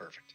Perfect.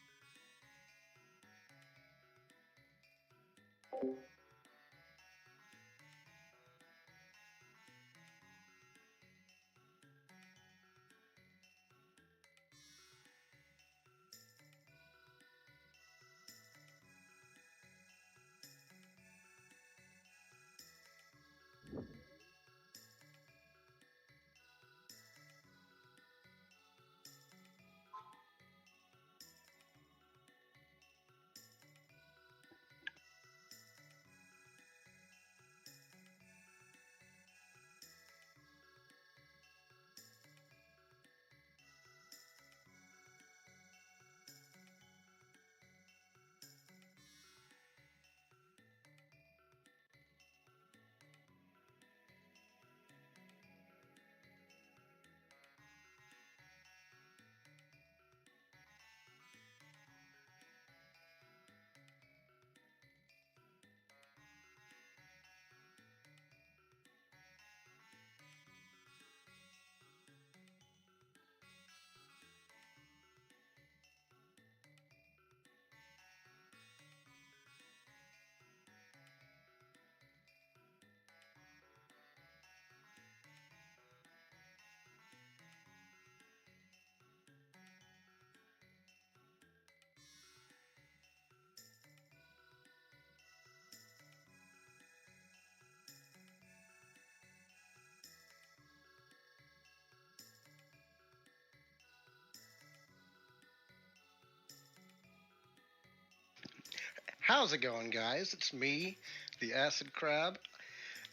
How's it going, guys? It's me, the AcidCrab,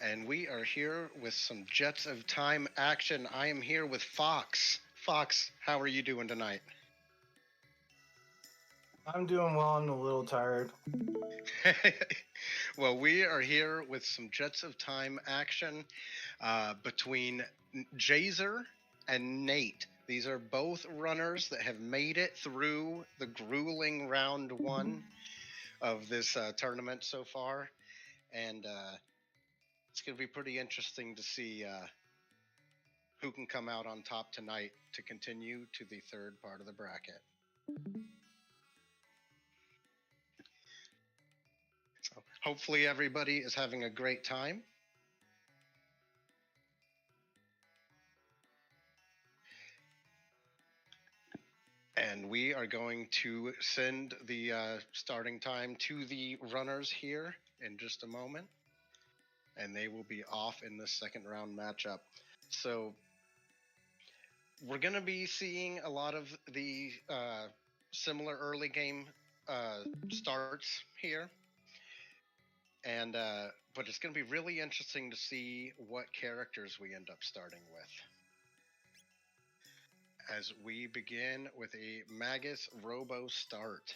and we are here with some Jets of Time action. I am here with Fox. Fox, how are you doing tonight? I'm doing well. I'm a little tired. Well, we are here with some Jets of Time action between Jazer and Nate. These are both runners that have made it through the grueling round one of this tournament so far, and it's going to be pretty interesting to see who can come out on top tonight to continue to the third part of the bracket. So hopefully everybody is having a great time. And we are going to send the starting time to the runners here in just a moment. And they will be off in the second round matchup. So we're going to be seeing a lot of the similar early game starts here. And but it's going to be really interesting to see what characters we end up starting with. As we begin with a Magus Robo start.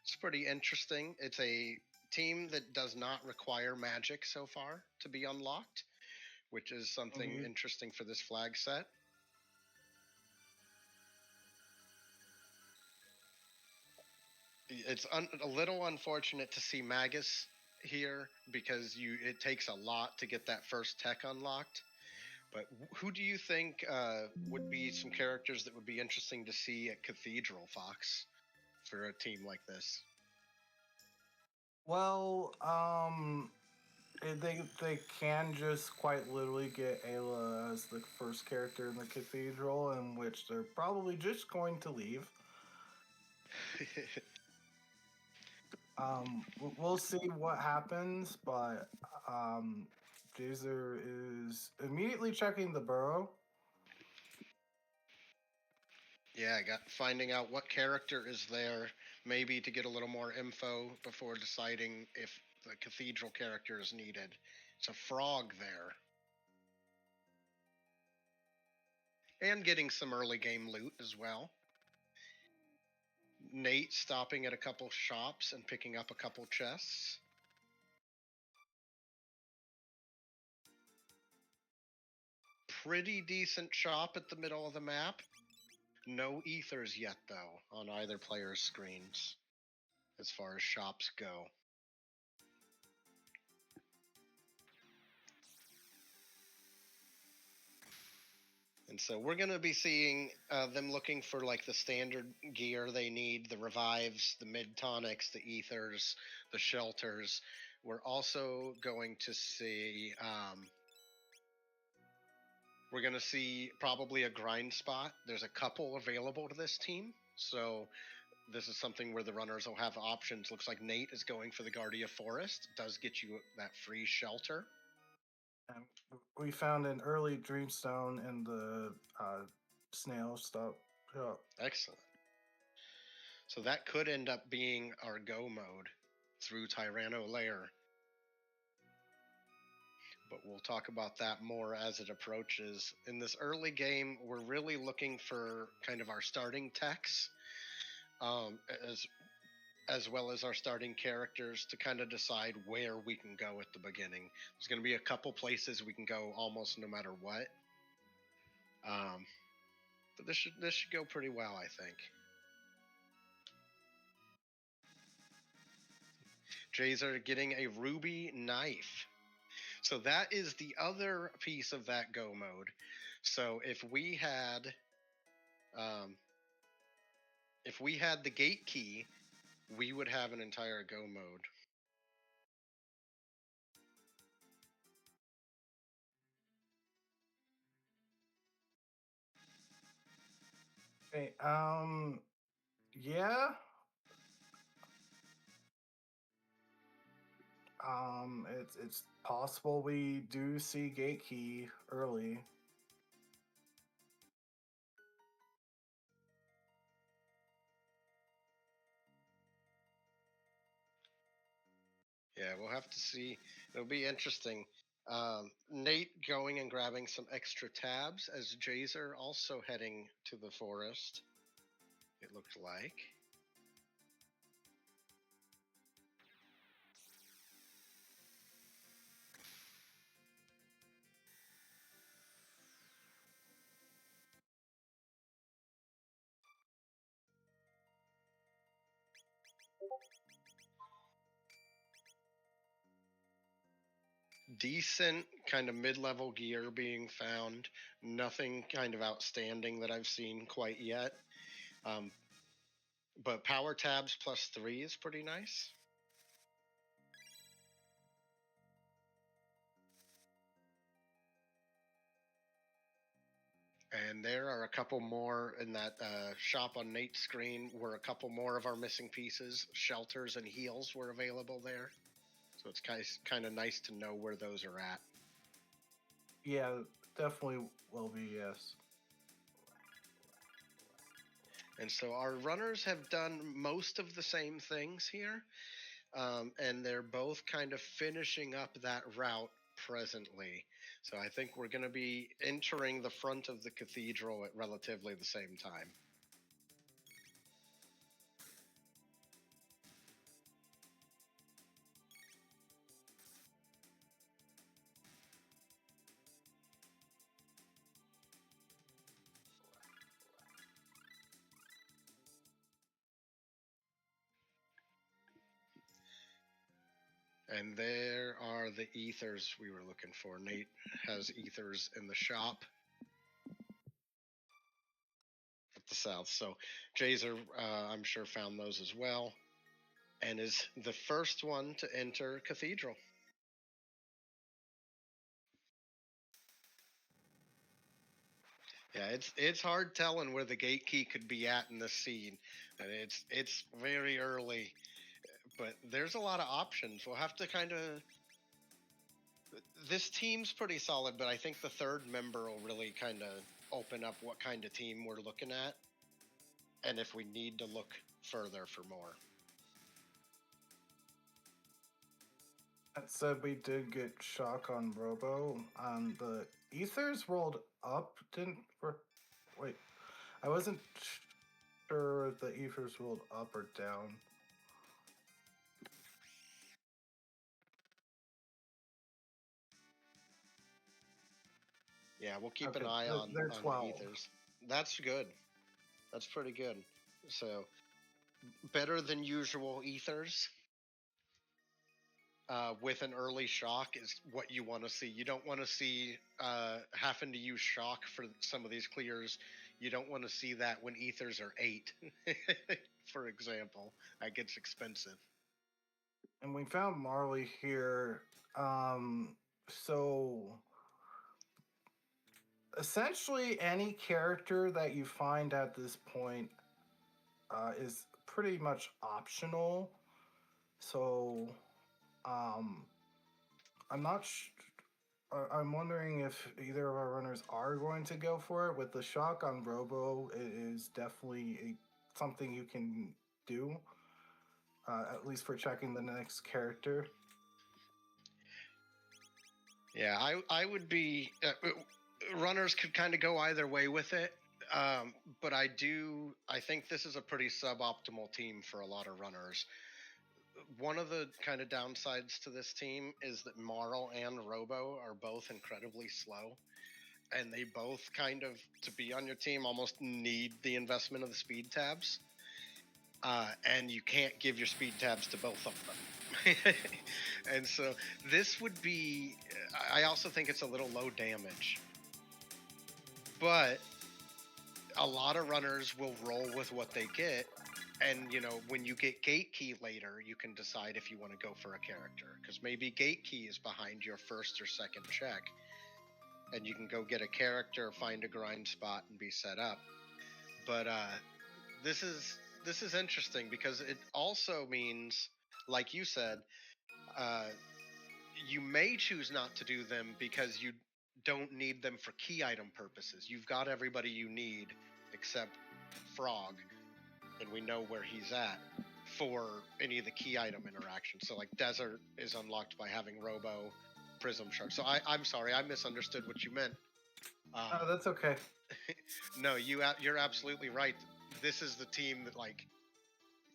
It's pretty interesting. It's a team that does not require magic so far to be unlocked, which is something interesting for this flag set. It's a little unfortunate to see Magus here because it takes a lot to get that first tech unlocked. But who do you think would be some characters that would be interesting to see at Cathedral, Fox, for a team like this? Well, they can just quite literally get Ayla as the first character in the Cathedral, in which they're probably just going to leave. We'll see what happens, but Jazer is immediately checking the burrow. Yeah, finding out what character is there, maybe to get a little more info before deciding if the Cathedral character is needed. It's a frog there. And getting some early game loot as well. Nate stopping at a couple shops and picking up a couple chests. Pretty decent shop at the middle of the map. No ethers yet, though, on either player's screens, as far as shops go. And so we're going to be seeing them looking for like the standard gear they need, the revives, the mid tonics, the ethers, the shelters. We're also going to see we're going to see probably a grind spot. There's a couple available to this team. So this is something where the runners will have options. Looks like Nate is going for the Guardia Forest. It does get you that free shelter. And we found an early Dreamstone in the snail stop shop. Excellent. So that could end up being our go mode through Tyrano Lair. But we'll talk about that more as it approaches. In this early game, we're really looking for kind of our starting techs, as well as our starting characters to kind of decide where we can go at the beginning. There's going to be a couple places we can go almost no matter what. But this should go pretty well, I think. Jazer getting a ruby knife. So that is the other piece of that go mode. So if we had the gate key, we would have an entire go mode. Hey, yeah. It's possible we do see gate key early. Yeah, we'll have to see. It'll be interesting. Nate going and grabbing some extra tabs as Jazer also heading to the forest. It looked like. Decent kind of mid-level gear being found. Nothing kind of outstanding that I've seen quite yet. But power tabs +3 is pretty nice. And there are a couple more in that shop on Nate's screen where a couple more of our missing pieces, shelters and heals, were available there. So it's kind of nice to know where those are at. Yeah, definitely will be, yes. And so our runners have done most of the same things here. And they're both kind of finishing up that route presently. So I think we're going to be entering the front of the cathedral at relatively the same time. And there are the ethers we were looking for. Nate has ethers in the shop at the south. So Jazer, I'm sure, found those as well, and is the first one to enter Cathedral. Yeah, it's hard telling where the gate key could be at in this scene, and it's very early, but there's a lot of options. We'll have to kind of. This team's pretty solid, but I think the third member will really kind of open up what kind of team we're looking at, and if we need to look further for more. That said, we did get shock on Robo. The ethers rolled up, didn't. Wait, I wasn't sure if the ethers rolled up or down. Yeah, we'll keep Okay, an eye on they're the 12. ethers. That's good. That's pretty good. So better than usual ethers. with an early shock is what you want to see. You don't want to see having to use shock for some of these clears. You don't want to see that when ethers are 8, for example. That gets expensive. And we found Marley here. So essentially, any character that you find at this point is pretty much optional. So I'm not. I'm wondering if either of our runners are going to go for it. With the shock on Robo, it is definitely something you can do, at least for checking the next character. Yeah, I would be. Runners could kind of go either way with it, but I think this is a pretty suboptimal team for a lot of runners. One of the kind of downsides to this team is that Marl and Robo are both incredibly slow, and they both kind of, to be on your team, almost need the investment of the speed tabs. And you can't give your speed tabs to both of them. And so this would be, I also think it's a little low damage. But a lot of runners will roll with what they get. And, when you get gate key later, you can decide if you want to go for a character. Because maybe gate key is behind your first or second check. And you can go get a character, find a grind spot, and be set up. But this is interesting because it also means, like you said, you may choose not to do them because you don't need them for key item purposes. You've got everybody you need except Frog, and we know where he's at for any of the key item interactions. So like Desert is unlocked by having Robo, Prism Shark. So I'm sorry, I misunderstood what you meant. Oh, that's okay. No, you're absolutely right. This is the team that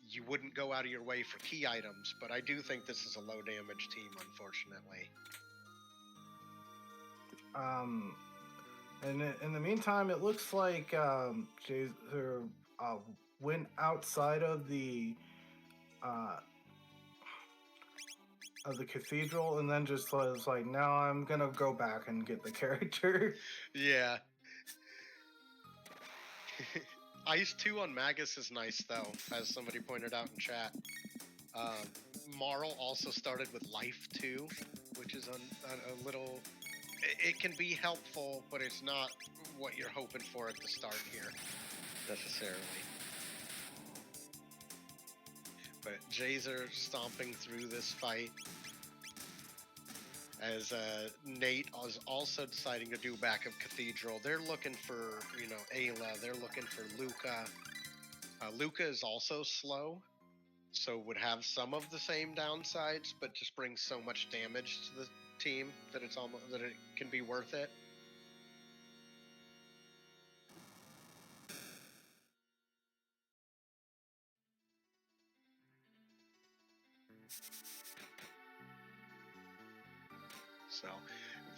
you wouldn't go out of your way for key items, but I do think this is a low damage team, unfortunately. And in the meantime, it looks like Jazer went outside of the cathedral and then just was like, now I'm gonna go back and get the character. Yeah. Ice 2 on Magus is nice, though, as somebody pointed out in chat. Marl also started with Life 2, which is a little... It can be helpful, but it's not what you're hoping for at the start here, necessarily. But Jazer stomping through this fight, as Nate is also deciding to do back of Cathedral. They're looking for, Ayla. They're looking for Luca. Luca is also slow, so would have some of the same downsides, but just brings so much damage to the team that it can be worth it. So,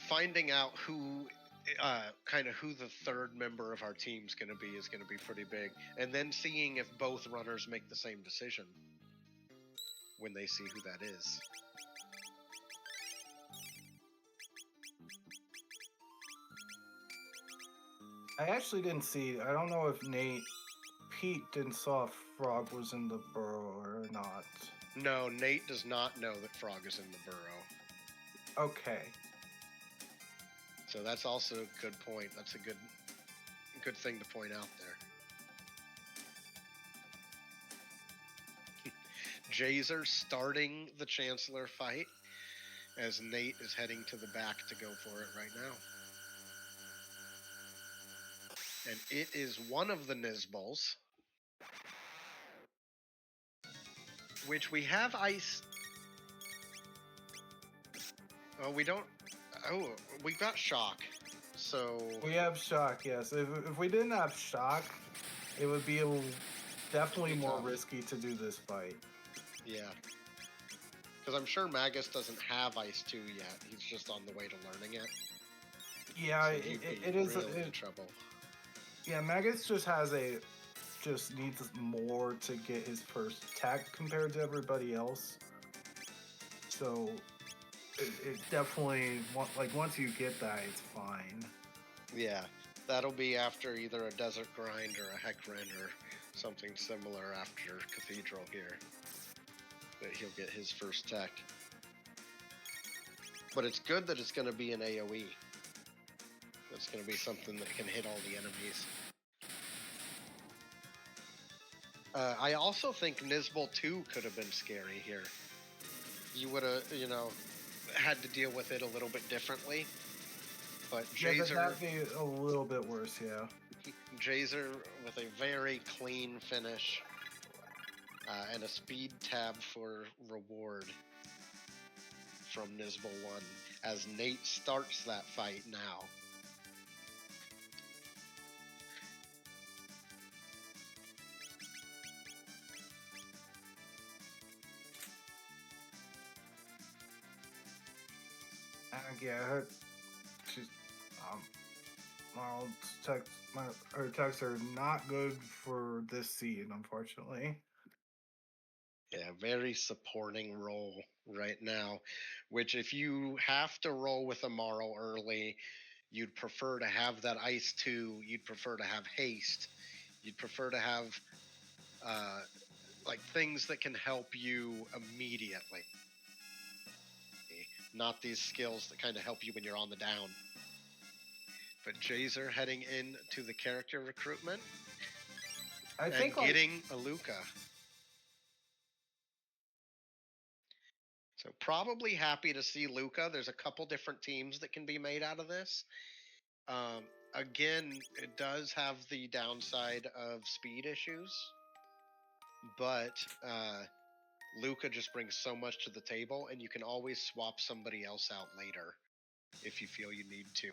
finding out who the third member of our team is going to be pretty big, and then seeing if both runners make the same decision when they see who that is. I actually didn't see. I don't know if Pete didn't saw if Frog was in the burrow or not. No, Nate does not know that Frog is in the burrow. Okay. So that's also a good point. That's a good thing to point out there. Jazer starting the Chancellor fight as Nate is heading to the back to go for it right now. And it is one of the Nizbals, which we have ice. Oh, we don't. Oh, we got shock. So we have shock. Yes. If we didn't have shock, it would be definitely more risky to do this fight. Yeah. Because I'm sure Magus doesn't have Ice 2 yet. He's just on the way to learning it. Yeah, so it is really in trouble. Yeah, Magus just needs more to get his first tech compared to everybody else. So it definitely, like, once you get that, it's fine. Yeah, that'll be after either a desert grind or a Hecarim or something similar after Cathedral here. That he'll get his first tech. But it's good that it's going to be an AoE. It's going to be something that can hit all the enemies. I also think Nizbal 2 could have been scary here. You would have, had to deal with it a little bit differently. But Jazer... Yeah, that'd be a little bit worse, yeah. Jazer with a very clean finish. And a speed tab for reward from Nizbal 1 as Nate starts that fight now. Yeah, she's her texts are not good for this seed, unfortunately. Yeah, very supporting role right now, which if you have to roll with a Marl early, you'd prefer to have that Ice 2, you'd prefer to have Haste, you'd prefer to have like things that can help you immediately. Not these skills that kind of help you when you're on the down. But Jazer heading into the character recruitment and getting a Luca. So probably happy to see Luca. There's a couple different teams that can be made out of this. Again, it does have the downside of speed issues, but Luca just brings so much to the table, and you can always swap somebody else out later if you feel you need to.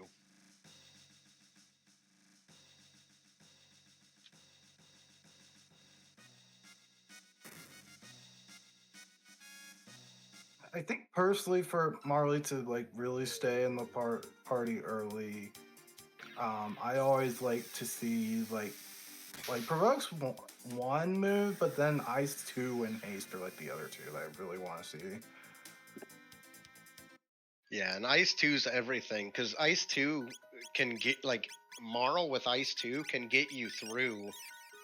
I think personally for Marley to like really stay in the party early, I always like to see like provokes one move, but then Ice 2 and Haste are like the other two that I really want to see. Yeah, and Ice 2's everything, because Ice 2 can get, like, Marl with Ice 2 can get you through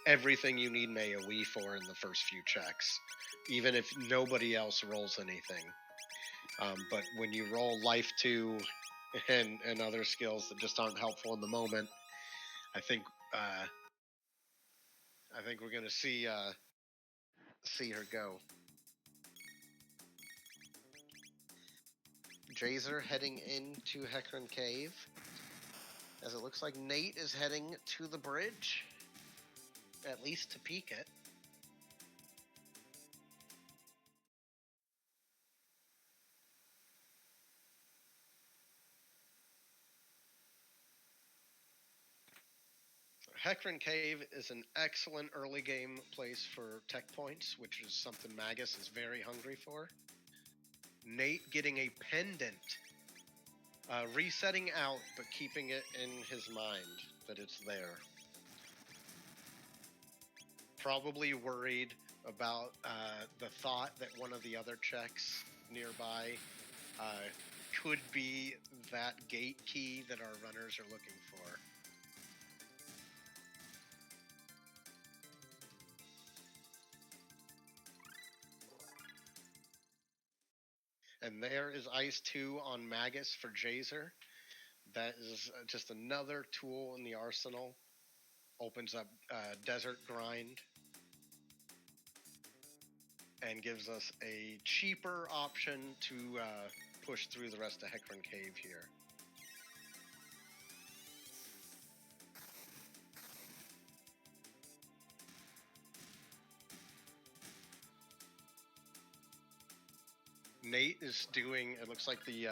everything you need an AoE for in the first few checks, even if nobody else rolls anything. But when you roll Life 2 and other skills that just aren't helpful in the moment, I think we're gonna see her go. Jazer heading into Hecarim Cave, as it looks like Nate is heading to the bridge, at least to peek it. Hecarim Cave is an excellent early game place for tech points, which is something Magus is very hungry for. Nate getting a pendant, resetting out, but keeping it in his mind that it's there. Probably worried about the thought that one of the other checks nearby could be that gate key that our runners are looking for. And there is Ice 2 on Magus for Jazer. That is just another tool in the arsenal. Opens up Desert Grind. And gives us a cheaper option to push through the rest of Hecarim Cave here. Nate is doing, it looks like the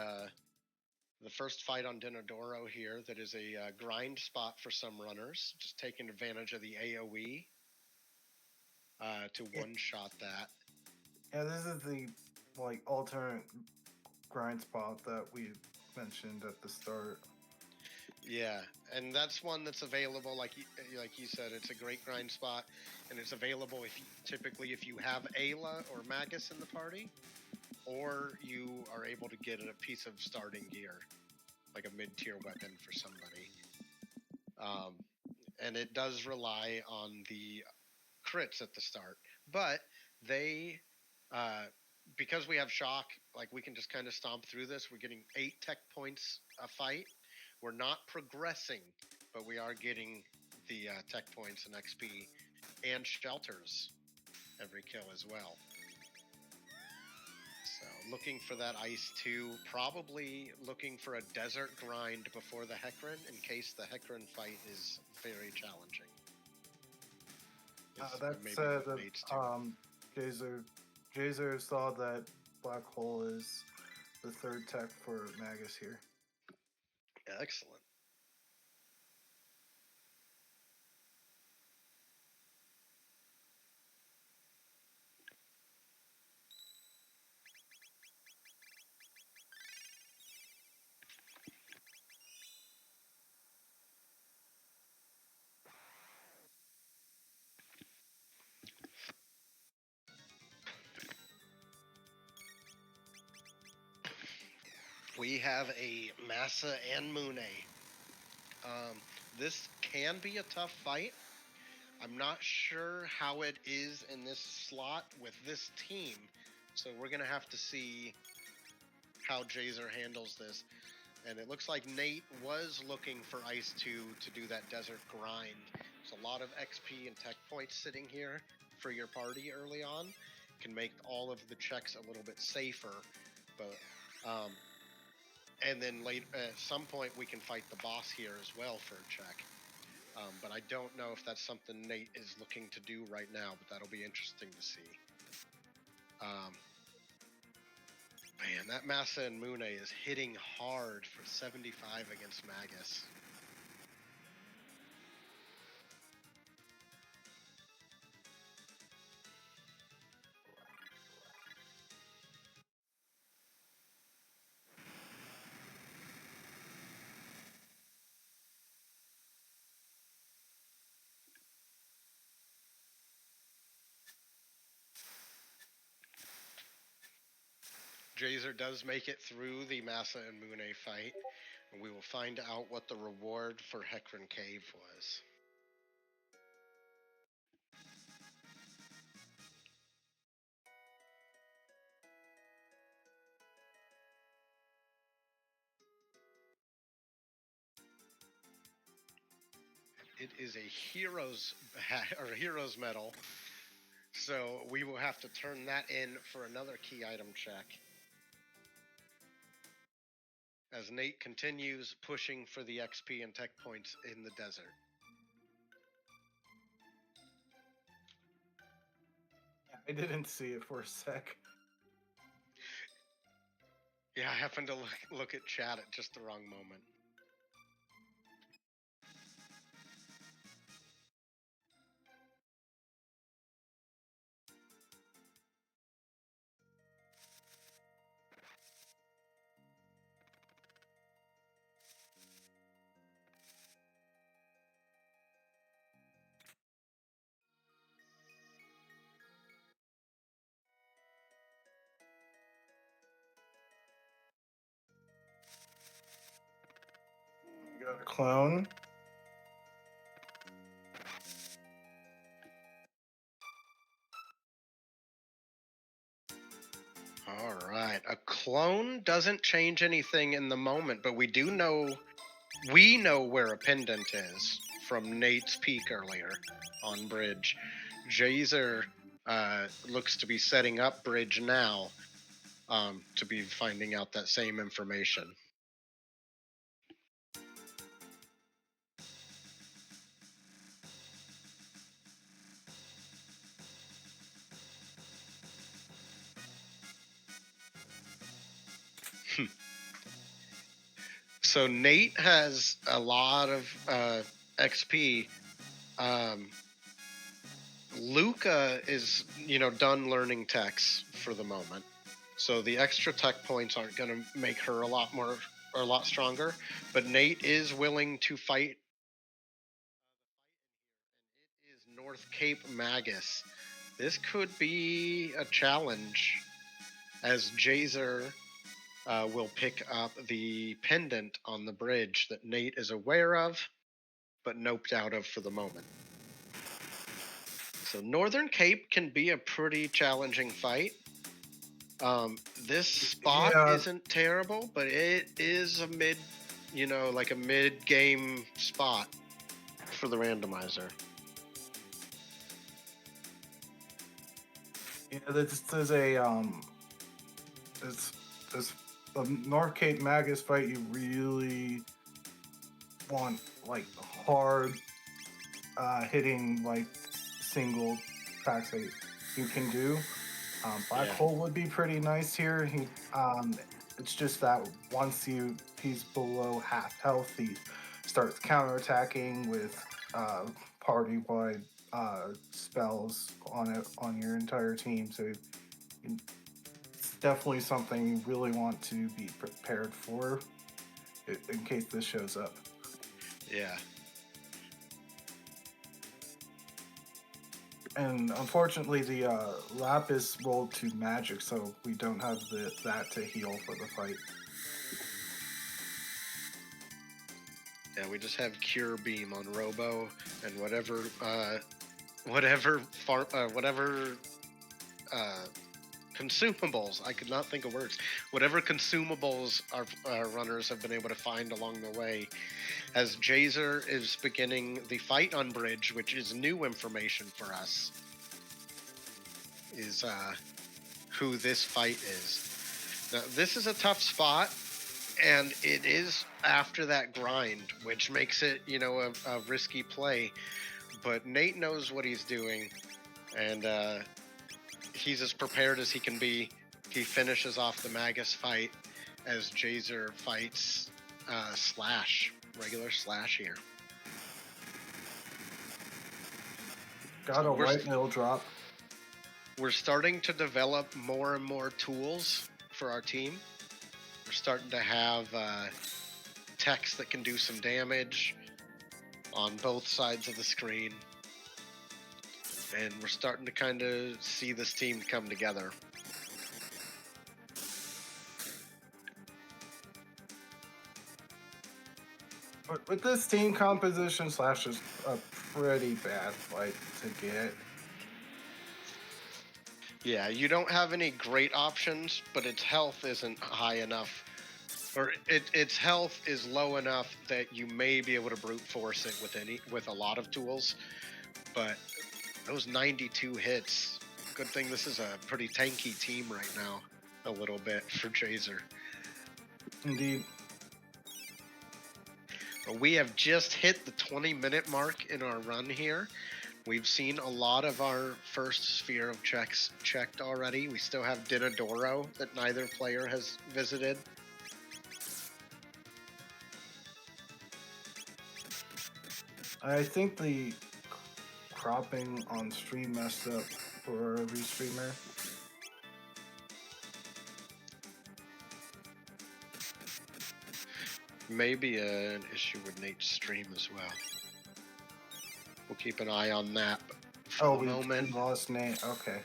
first fight on Dinodoro here, that is a grind spot for some runners, just taking advantage of the AoE to one-shot that. Yeah, this is the like alternate grind spot that we mentioned at the start. Yeah, and that's one that's available, like you said, it's a great grind spot, and it's available typically if you have Ayla or Magus in the party, or you are able to get a piece of starting gear, like a mid-tier weapon for somebody. And it does rely on the crits at the start, but they, because we have shock, like we can just kind of stomp through this. We're getting 8 tech points a fight. We're not progressing, but we are getting the tech points and XP and shelters every kill as well. So looking for that ice 2, probably looking for a desert grind before the Hecarim in case the Hecarim fight is very challenging. That said, Jazer saw that black hole is the 3rd tech for Magus here. Excellent. We have a Massa and Mune. This can be a tough fight. I'm not sure how it is in this slot with this team, so we're going to have to see how Jazer handles this. And it looks like Nate was looking for Ice 2 to do that desert grind. There's a lot of XP and tech points sitting here for your party early on. Can make all of the checks a little bit safer, but and then at some point we can fight the boss here as well for a check. But I don't know if that's something Nate is looking to do right now, but that'll be interesting to see. Man, that Massa and Mune is hitting hard for 75 against Magus. Jazer does make it through the Massa and Mune fight, and we will find out what the reward for Hecarim Cave was. It is a hero's medal, so we will have to turn that in for another key item check. As Nate continues pushing for the XP and tech points in the desert. I didn't see it for a sec. Yeah, I happened to look at chat at just the wrong moment. Got a clone. All right. A clone doesn't change anything in the moment, but we know where a pendant is from Nate's peak earlier on bridge. Jazer looks to be setting up bridge now to be finding out that same information. So Nate has a lot of XP. Luca is, done learning techs for the moment. So the extra tech points aren't going to make her a lot stronger. But Nate is willing to fight. It is North Cape Magus. This could be a challenge. as Jazer will pick up the pendant on the bridge that Nate is aware of, but noped out of for the moment. So Northern Cape can be a pretty challenging fight. This spot isn't terrible, but it is a like a mid-game spot for the randomizer. Yeah, this is a this the North Cape Magus fight. You really want like hard hitting like single tracks that you can do. Black Hole would be pretty nice here. It's just that once he's below half health, he starts counterattacking with party-wide spells on your entire team. So it's definitely something you really want to be prepared for in case this shows up. Yeah. And unfortunately, the Lapis rolled to magic, so we don't have that to heal for the fight. Yeah, we just have Cure Beam on Robo, and whatever consumables. I could not think of words. Whatever consumables our runners have been able to find along the way. As Jazer is beginning the fight on bridge, which is new information for us, is who this fight is. Now, this is a tough spot, and it is after that grind, which makes it, a risky play. But Nate knows what he's doing, and he's as prepared as he can be. He finishes off the Magus fight as Jazer fights regular slash here. Got a white nail drop. We're starting to develop more and more tools for our team. We're starting to have techs that can do some damage on both sides of the screen. And we're starting to kind of see this team come together. With this team composition, Slash is a pretty bad fight to get. Yeah, you don't have any great options, but its health isn't high enough. Or its health is low enough that you may be able to brute force it with a lot of tools. But those 92 hits, good thing this is a pretty tanky team right now, a little bit for Jazer. Indeed. We have just hit the 20-minute mark in our run here. We've seen a lot of our first sphere of checks checked already. We still have Dinadoro that neither player has visited. I think the cropping on stream messed up for a Restreamer. Maybe an issue with Nate's stream as well. We'll keep an eye on that. But for the moment, we lost Nate. Okay.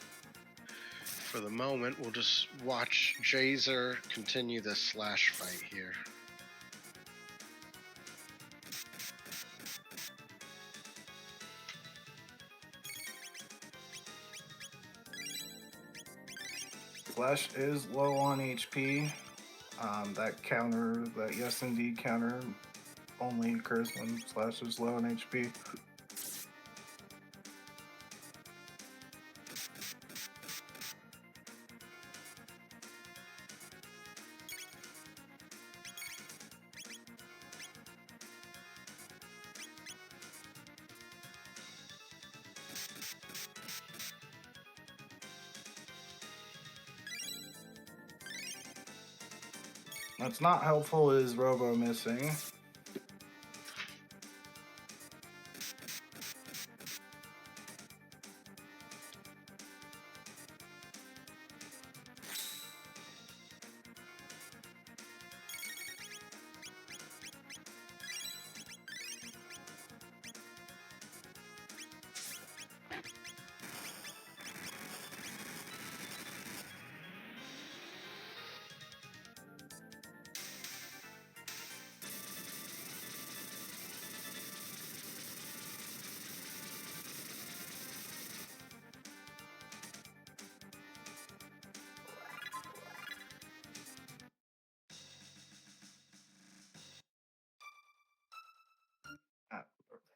For the moment, we'll just watch Jazer continue this slash fight here. Slash is low on HP. That yes indeed counter only occurs when Slash is low on HP. What's not helpful is Robo missing.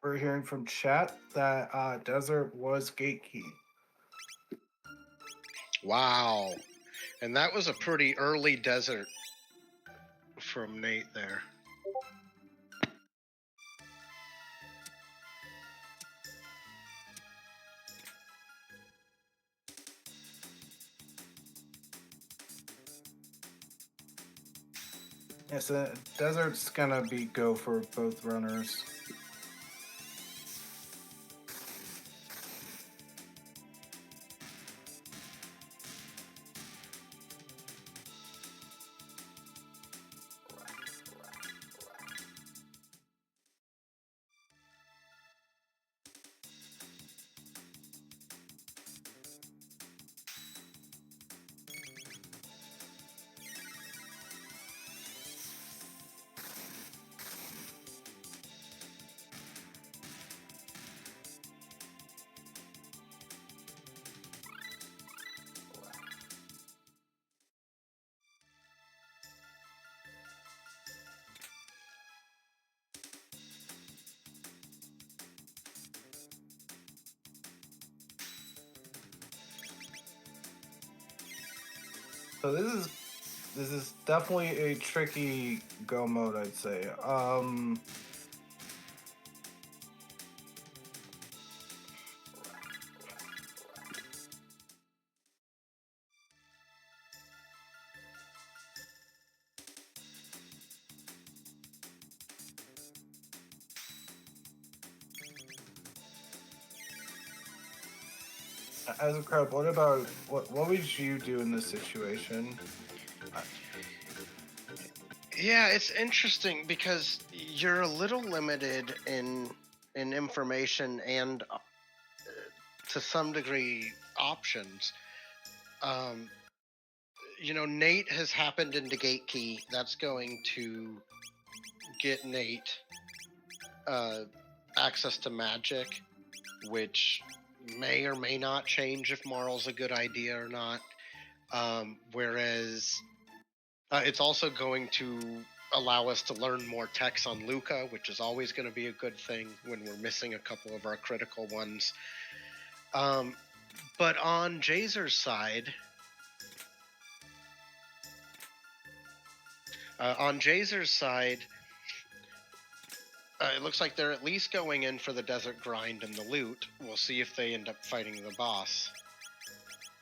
we're hearing from chat that Desert was gate key. Wow. And that was a pretty early desert from Nate there. Yeah, so Desert's gonna be go for both runners. So this is definitely a tricky go mode, I'd say. AcidCrab, what would you do in this situation? Yeah, it's interesting because you're a little limited in information and to some degree options. You know, Nate has happened into gate key. That's going to get Nate access to magic, which may or may not change if Marl's a good idea or not. Whereas it's also going to allow us to learn more techs on Luca, which is always going to be a good thing when we're missing a couple of our critical ones. But on Jazer's side, it looks like they're at least going in for the desert grind and the loot. We'll see if they end up fighting the boss.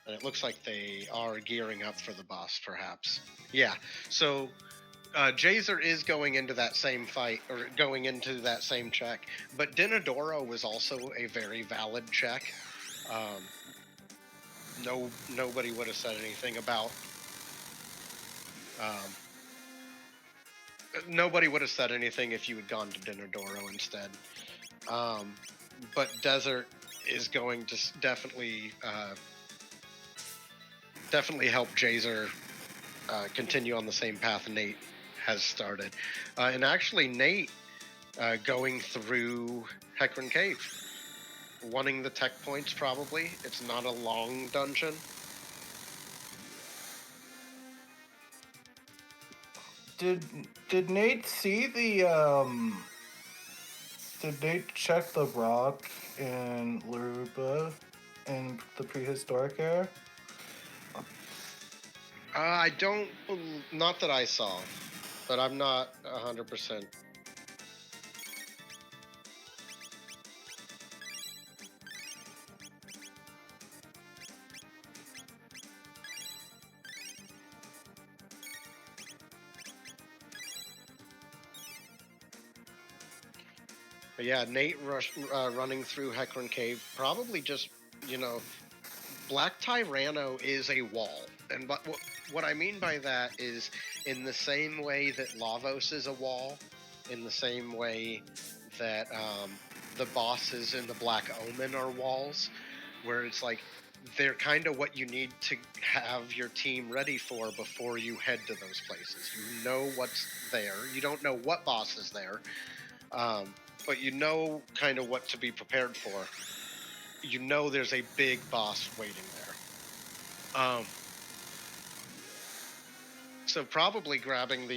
And it looks like they are gearing up for the boss, perhaps. Yeah, so Jazer is going into that same fight, or going into that same check. But Dinodoro was also a very valid check. Nobody would have said anything about... nobody would have said anything if you had gone to Dinodoro instead. But Desert is going to definitely help Jazer continue on the same path Nate has started. And actually, Nate going through Hecarim Cave, wanting the tech points probably. It's not a long dungeon. Did Nate see the Did Nate check the rock in Laruba in the prehistoric era? I don't, not that I saw, but I'm not 100%. But yeah, Nate running through Hecarim Cave, probably just, you know, Black Tyrano is a wall. And what I mean by that is, in the same way that Lavos is a wall, in the same way that the bosses in the Black Omen are walls, where it's like, they're kind of what you need to have your team ready for before you head to those places. You know what's there. You don't know what boss is there. But you know kind of what to be prepared for. You know there's a big boss waiting there. So probably grabbing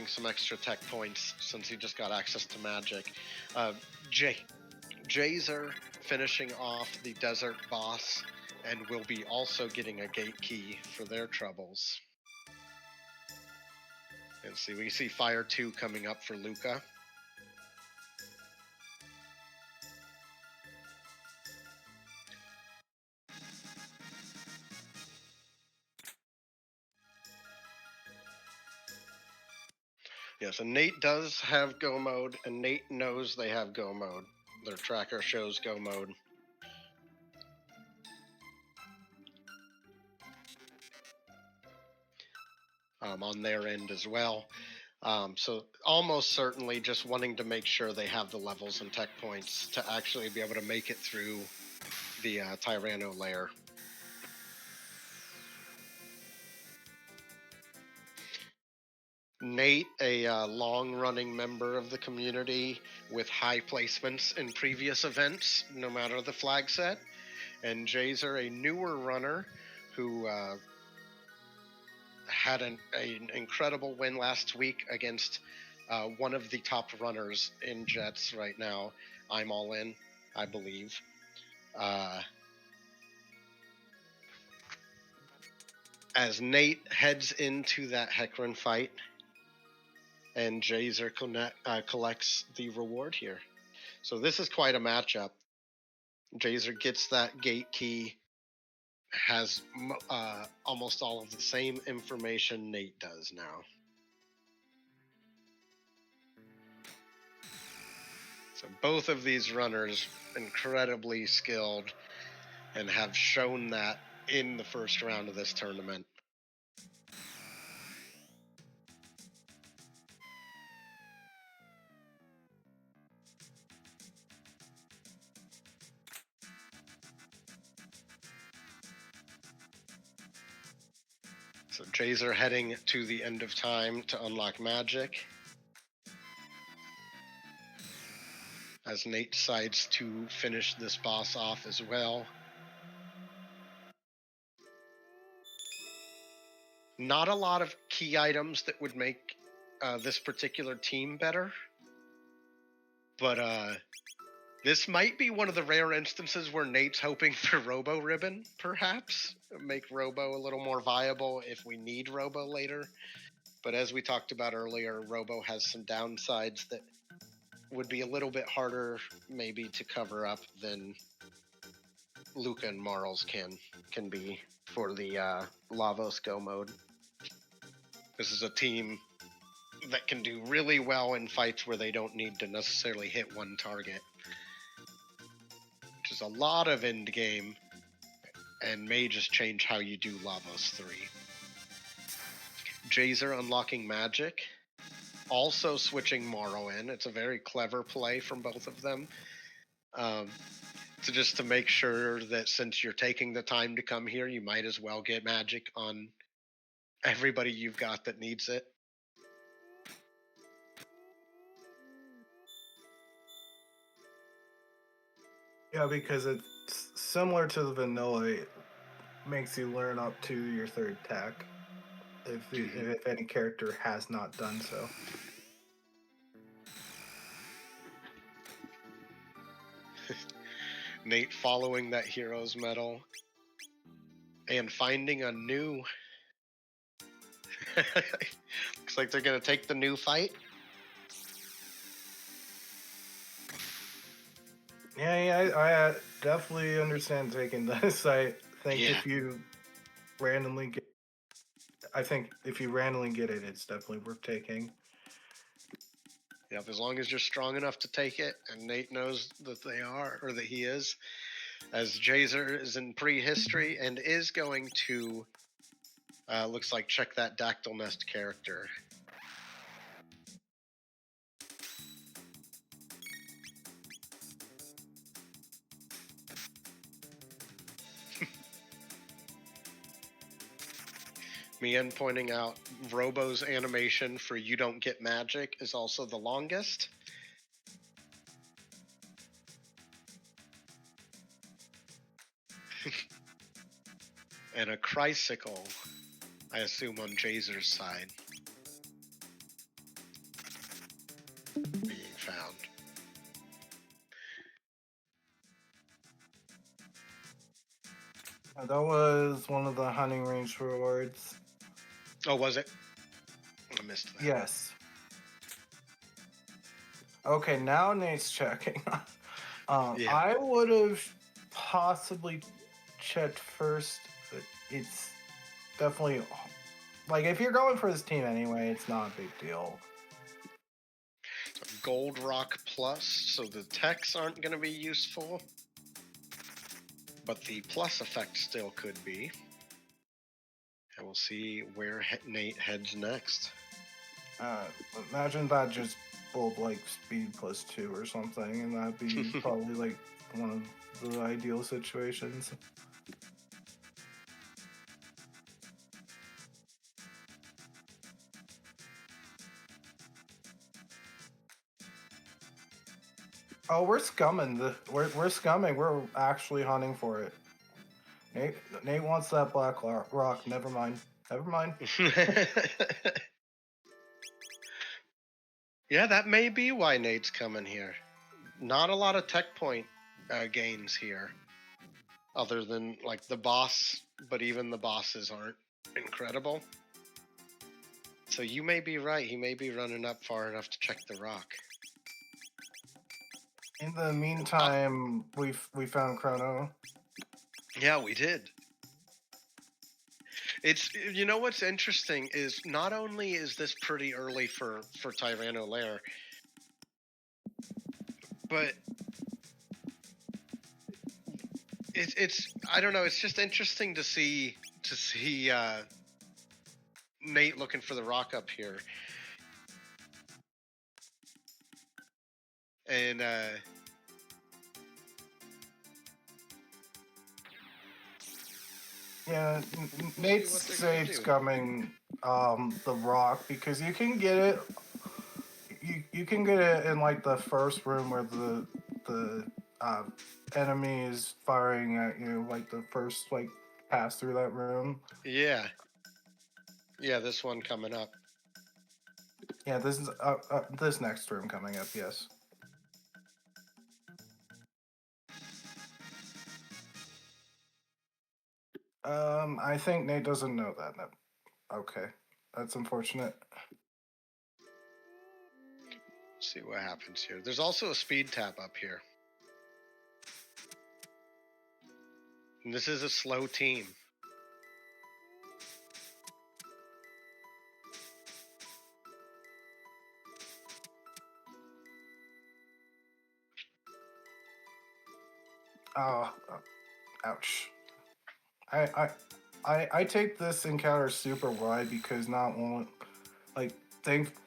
some extra tech points since he just got access to magic. Jazer finishing off the desert boss, and will be also getting a gate key for their troubles. And see, we see Fire 2 coming up for Luca. Yes, and Nate does have go mode, and Nate knows they have go mode. Their tracker shows go mode. On their end as well. So almost certainly just wanting to make sure they have the levels and tech points to actually be able to make it through the Tyrano Lair. Nate, a long-running member of the community with high placements in previous events, no matter the flag set, and Jazer, a newer runner who had an incredible win last week against one of the top runners in Jets right now. I'm all in, I believe. As Nate heads into that Hecarim fight, and Jazer collects the reward here. So this is quite a matchup. Jazer gets that gate key, has almost all of the same information Nate does now. So both of these runners incredibly skilled and have shown that in the first round of this tournament. So Jazer heading to the end of time to unlock magic, as Nate decides to finish this boss off as well. Not a lot of key items that would make this particular team better, but this might be one of the rare instances where Nate's hoping for Robo Ribbon, perhaps. Make Robo a little more viable if we need Robo later. But as we talked about earlier, Robo has some downsides that would be a little bit harder maybe to cover up than Luca and Marls can be for the Lavos Go mode. This is a team that can do really well in fights where they don't need to necessarily hit one target, which is a lot of Endgame and may just change how you do Lavos 3. Jazer unlocking magic, also switching Morrow in. It's a very clever play from both of them. Just to make sure that since you're taking the time to come here, you might as well get magic on everybody you've got that needs it. Yeah, because it's similar to the vanilla. It makes you learn up to your third tech if any character has not done so. Nate following that hero's medal and finding a new. Looks like they're going to take the new fight. Yeah, I definitely understand taking this. I think if you randomly get it, it's definitely worth taking. Yep, as long as you're strong enough to take it, and Nate knows that they are, or that he is, as Jazer is in prehistory and is going to, looks like, check that Dactyl Nest character. Mian pointing out Robo's animation for You Don't Get Magic is also the longest. And a Chrysicle I assume on Jazer's side. Being found. That was one of the hunting range rewards. Oh, was it? I missed that. Yes. Okay, now Nate's checking. Yeah. I would have possibly checked first, but it's definitely like if you're going for this team anyway, it's not a big deal. Gold Rock Plus, so the techs aren't going to be useful, but the plus effect still could be. And we'll see where Nate heads next. Imagine that just pulled like speed +2 or something, and that'd be probably like one of the ideal situations. Oh, we're scumming. We're scumming. We're actually hunting for it. Nate wants that black rock. Never mind. Never mind. Yeah, that may be why Nate's coming here. Not a lot of tech point gains here, other than like the boss, but even the bosses aren't incredible. So you may be right. He may be running up far enough to check the rock. In the meantime, we found Chrono. Yeah, we did. It's, you know what's interesting is not only is this pretty early for Tyrano Lair, but it's I don't know, it's just interesting to see Nate looking for the rock up here. And Yeah, Nate's safe scumming the rock because you can get it. You can get it in like the first room where the enemy is firing at you, like the first like pass through that room. yeah, this one coming up. Yeah, this is this next room coming up. Yes. I think Nate doesn't know that. No. Okay, that's unfortunate. Let's see what happens here. There's also a speed tap up here. And this is a slow team. Oh, ouch. I take this encounter super wide because not one like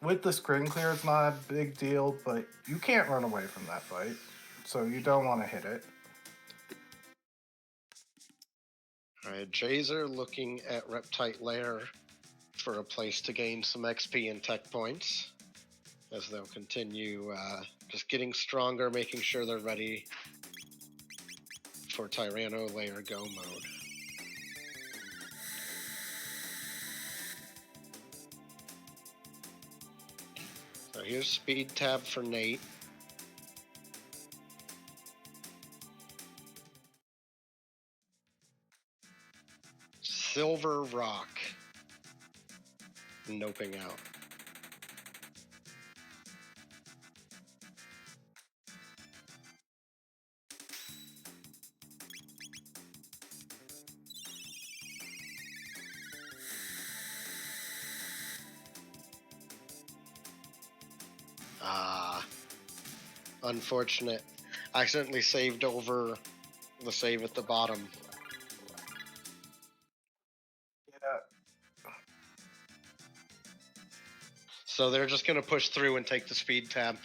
with the screen clear it's not a big deal, but you can't run away from that fight, so you don't want to hit it. All right, Jazer looking at Reptite Lair for a place to gain some XP and tech points as they'll continue just getting stronger, making sure they're ready for Tyrano Lair go mode. So here's speed tab for Nate. Silver Rock. Noping out. Unfortunate. I accidentally saved over the save at the bottom. Yeah. So they're just going to push through and take the speed tab.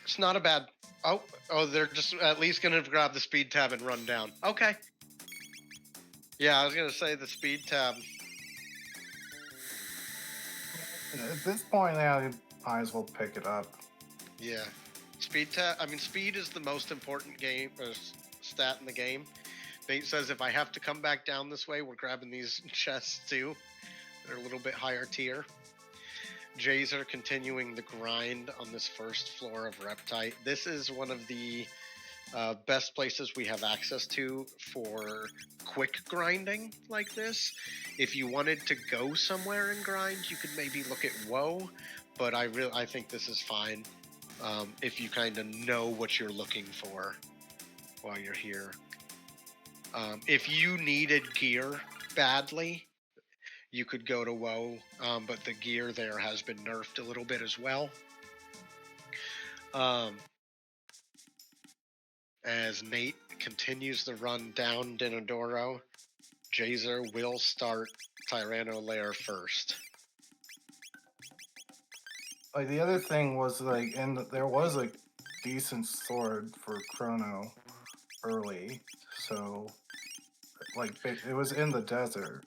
It's not a bad... Oh, they're just at least going to grab the speed tab and run down. Okay. Yeah, I was going to say the speed tab. At this point, I might as well pick it up. Yeah. Speed tab... I mean, speed is the most important game stat in the game Nate says if I have to come back down this way, we're grabbing these chests too. They're a little bit higher tier. Jazer continuing the grind on this first floor of Reptite. This is one of the best places we have access to for quick grinding like this. If you wanted to go somewhere and grind, you could maybe look at Woe, but I think this is fine if you kind of know what you're looking for while you're here. If you needed gear badly, you could go to Woe, but the gear there has been nerfed a little bit as well. As Nate continues the run down Dinodoro, Jazer will start Tyrano Lair first. Like the other thing was like, and there was a decent sword for Chrono early, so like it was in the desert.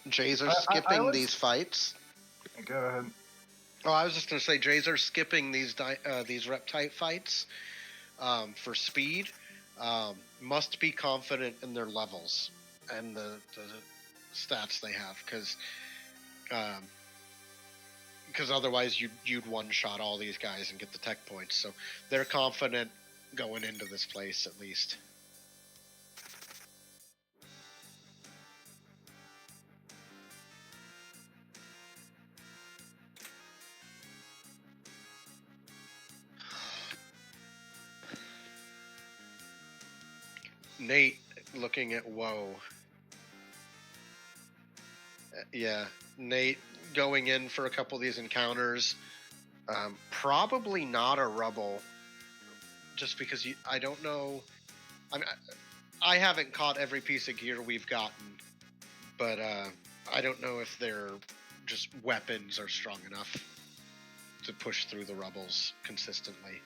Jazer skipping these fights. Go ahead. Oh, I was just going to say, Jazer skipping these Reptite fights for speed. Must be confident in their levels and the stats they have, because otherwise you'd one-shot all these guys and get the tech points. So they're confident going into this place at least. Nate looking at Woe. Yeah, Nate going in for a couple of these encounters. Probably not a rubble, just because I don't know. I haven't caught every piece of gear we've gotten, but I don't know if their just weapons are strong enough to push through the rubbles consistently.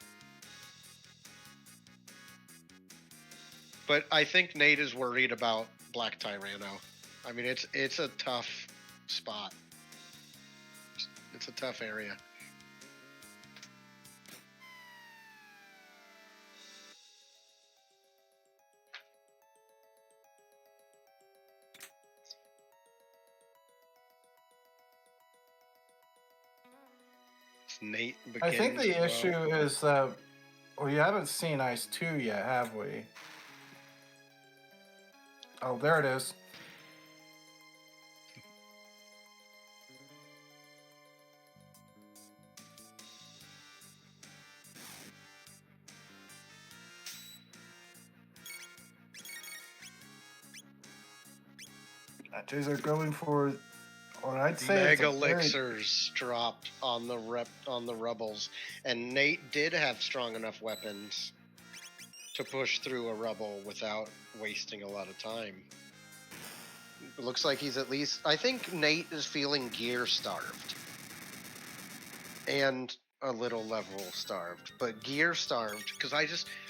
But I think Nate is worried about Black Tyrano. I mean, it's a tough spot. It's a tough area. Nate begins. I think the issue is that we haven't seen Ice 2 yet, have we? Oh, there it is. Jazer going for, or I'd say Mega elixirs dropped on the rubbles, and Nate did have strong enough weapons to push through a rubble without wasting a lot of time. It looks like he's at least. I think Nate is feeling gear starved, and a little level starved, but gear starved because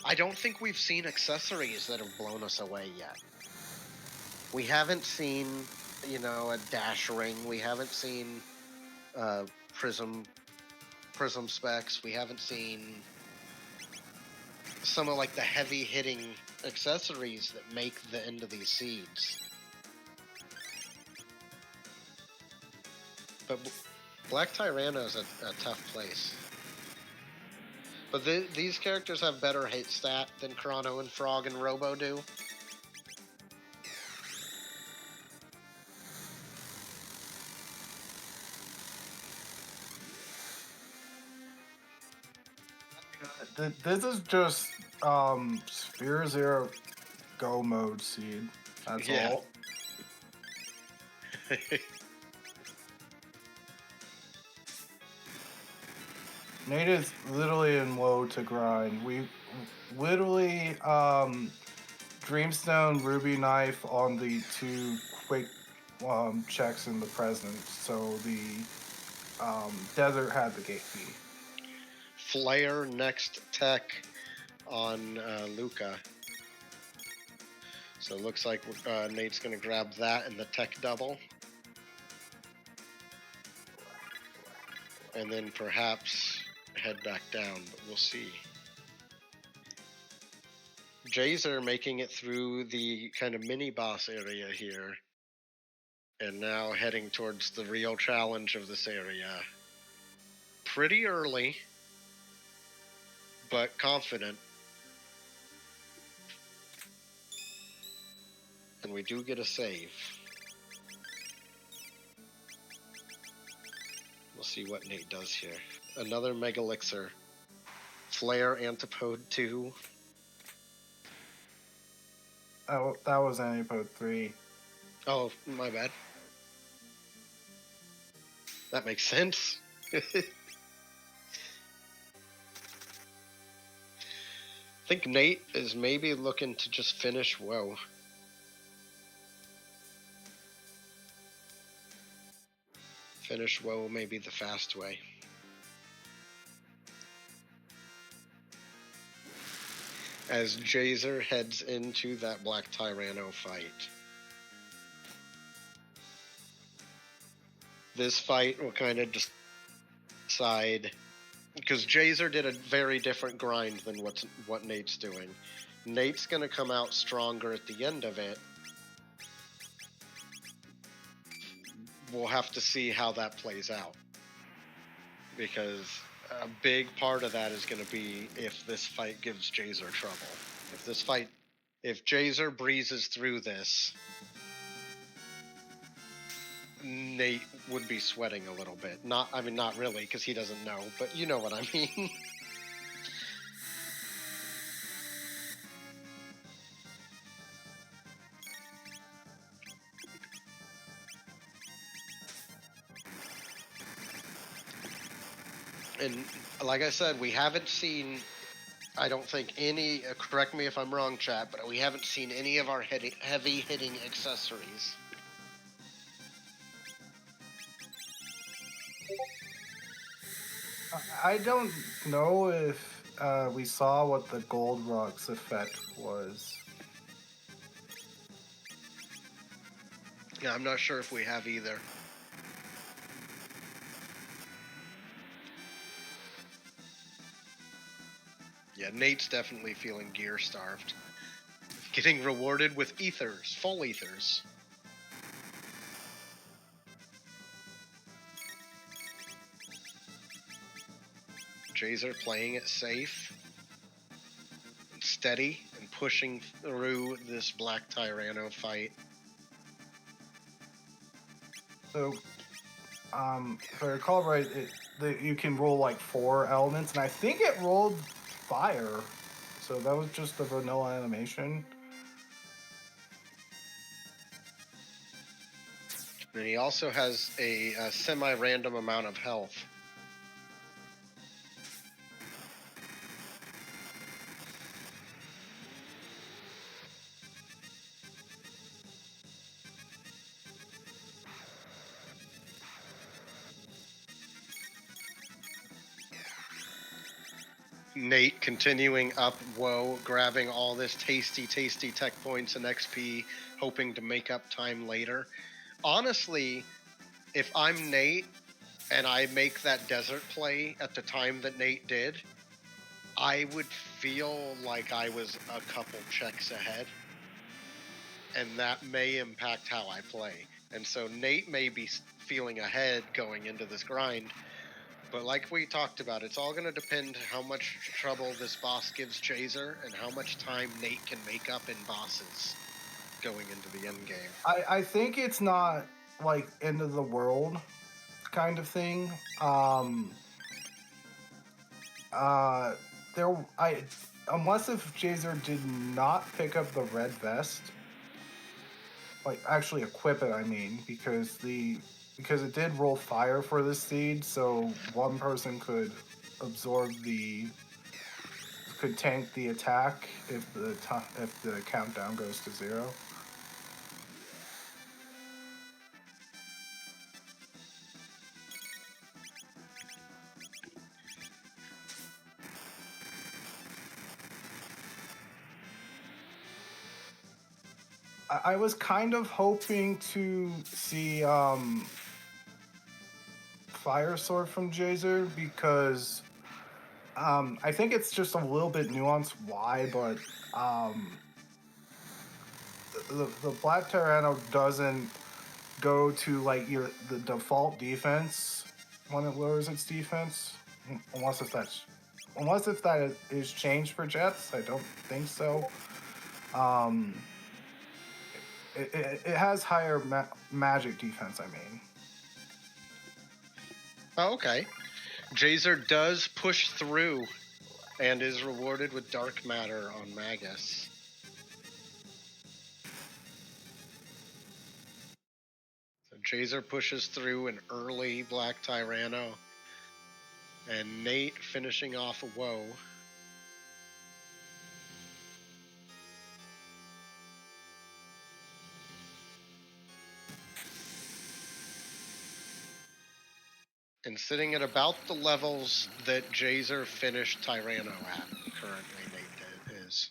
I don't think we've seen accessories that have blown us away yet. We haven't seen, a dash ring. We haven't seen prism specs. We haven't seen some of like the heavy hitting accessories that make the end of these seeds. But Black Tyrano is a tough place. But these characters have better hit stat than Chrono and Frog and Robo do. This is just Sphere Zero Go mode seed. That's all. Nate is literally in woe to grind. We literally Dreamstone Ruby Knife on the 2 quick checks in the present, so the desert had the gate key. Flare next tech on Luca. So it looks like Nate's going to grab that and the tech double. And then perhaps head back down, but we'll see. Jazer making it through the kind of mini boss area here. And now heading towards the real challenge of this area. Pretty early, but confident. And we do get a save. We'll see what Nate does here. Another Mega Elixir. Flare Antipode 2. Oh, that was Antipode 3. Oh, my bad. That makes sense. I think Nate is maybe looking to just finish Woe. Finish Woe may be the fast way. As Jazer heads into that Black Tyrano fight. This fight will kind of decide, because Jazer did a very different grind than what Nate's doing. Nate's going to come out stronger at the end of it. We'll have to see how that plays out. Because a big part of that is going to be if this fight gives Jazer trouble. If Jazer breezes through this, Nate would be sweating a little bit. Not really, because he doesn't know, but you know what I mean. And like I said, we haven't seen, I don't think any, correct me if I'm wrong, chat, but we haven't seen any of our heavy hitting accessories. I don't know if we saw what the Gold Rocks effect was. Yeah, I'm not sure if we have either. Yeah, Nate's definitely feeling gear starved. Getting rewarded with ethers, full ethers. Jazer playing it safe, and steady, and pushing through this Black Tyrano fight. So, if I recall right, you can roll like 4 elements, and I think it rolled fire. So that was just the vanilla animation. And he also has a semi-random amount of health. Nate continuing up Woe, grabbing all this tasty tech points and XP, hoping to make up time later. Honestly, if I'm Nate and I make that desert play at the time that Nate did, I would feel like I was a couple checks ahead. And that may impact how I play. And so Nate may be feeling ahead going into this grind. But like we talked about, it's all going to depend how much trouble this boss gives Jazer and how much time Nate can make up in bosses going into the end game. I think it's not like end of the world kind of thing. Unless if Jazer did not pick up the red vest, like actually equip it, I mean, because it did roll fire for the seed, so one person could tank the attack if the countdown goes to 0. I was kind of hoping to see Fire Sword from Jazer because I think it's just a little bit nuanced why, but the Black Tyrano doesn't go to like the default defense when it lowers its defense, unless if that is changed for Jets. I don't think so. It has higher magic defense. I mean. Oh, okay. Jazer does push through and is rewarded with dark matter on Magus. So Jazer pushes through an early Black Tyrano, and Nate finishing off a Woe. And sitting at about the levels that Jazer finished Tyrano at, currently Nate is.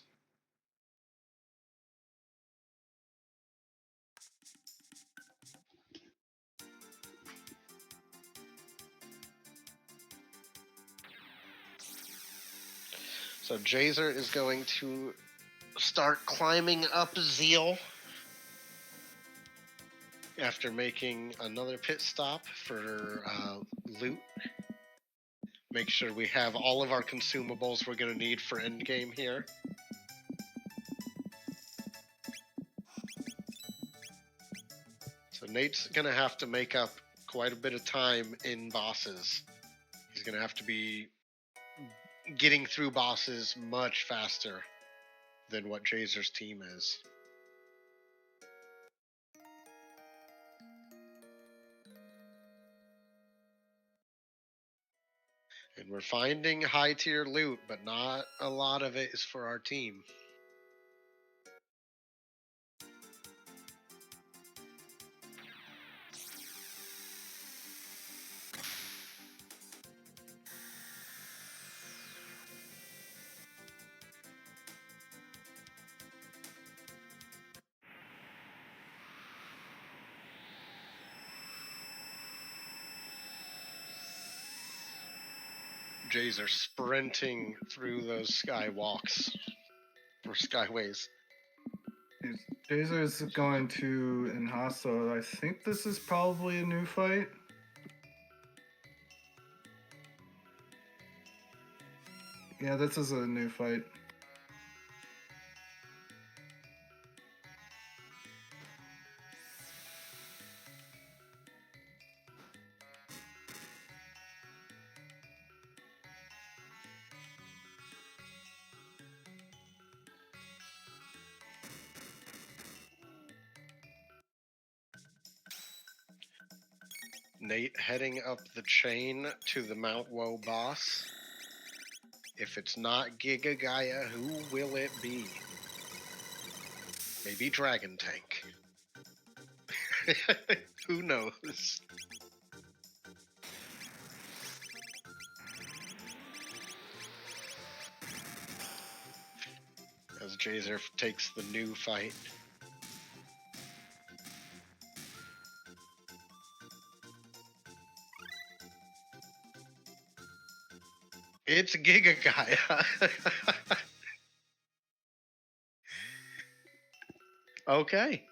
So Jazer is going to start climbing up Zeal after making another pit stop for loot. Make sure we have all of our consumables we're going to need for Endgame here. So Nate's going to have to make up quite a bit of time in bosses. He's going to have to be getting through bosses much faster than what Jazer's team is. And we're finding high tier loot, but not a lot of it is for our team. Jazer sprinting through those skywalks or skyways. Jazer is going to Inhasa. I think this is probably a new fight. Yeah, this is a new fight. Nate heading up the chain to the Mount Woe boss. If it's not Giga Gaia, who will it be? Maybe Dragon Tank. Who knows? As Jazer takes the new fight. It's Giga Gaia. Okay.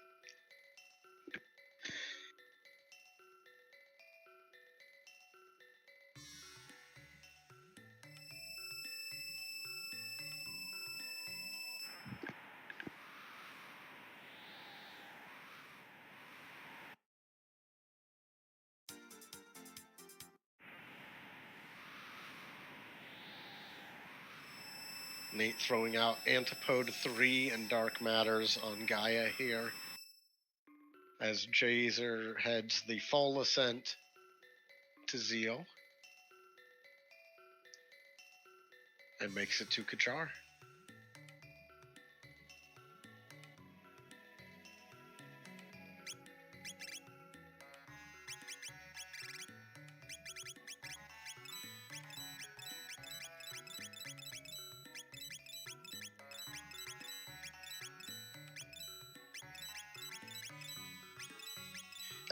Nate throwing out Antipode 3 and Dark Matters on Gaia here. As Jazer heads the full ascent to Zeal. And makes it to Kajar.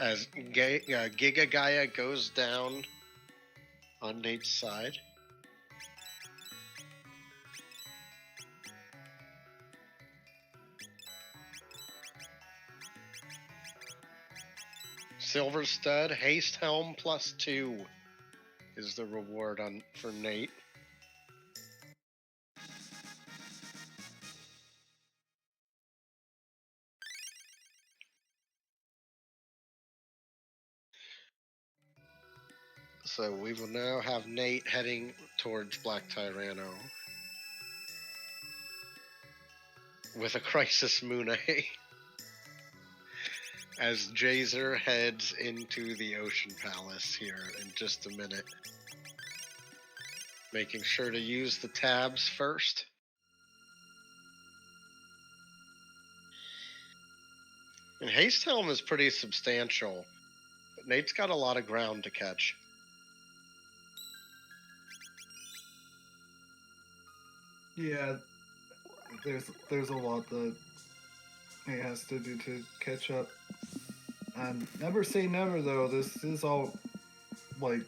As Giga Gaia goes down on Nate's side. Silver Stud, Haste Helm +2 is the reward for Nate. So we will now have Nate heading towards Black Tyrano with a Crisis Moon as Jazer heads into the Ocean Palace here in just a minute. Making sure to use the tabs first. And Haste Helm is pretty substantial, but Nate's got a lot of ground to catch. Yeah, there's a lot that he has to do to catch up. And never say never, though. This is all like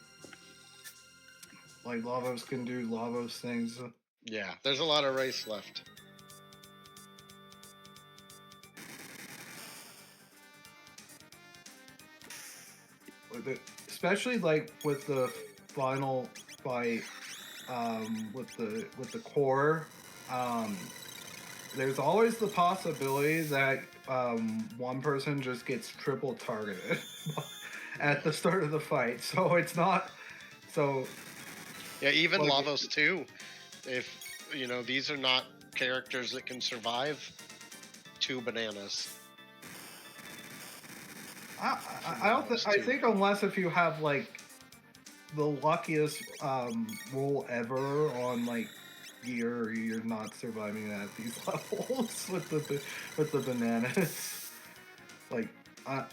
Lavos can do Lavos things. Yeah, there's a lot of race left. Especially like with the final fight, with the core, there's always the possibility that one person just gets triple targeted at the start of the fight. So it's not so. Yeah, even like, Lavos too. If these are not characters that can survive 2 bananas. I think unless if you have like the luckiest roll ever on like gear, you're not surviving at these levels with the bananas. Like I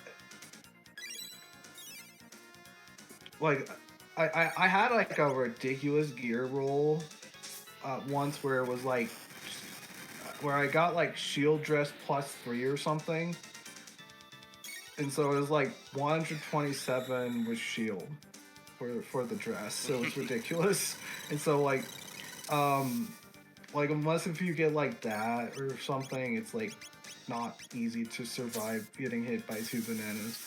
had like a ridiculous gear roll once where it was like where I got like shield dress +3 or something. And so it was like 127 with shield for the dress. So it's ridiculous. And so like unless if you get like that or something, it's like not easy to survive getting hit by 2 bananas.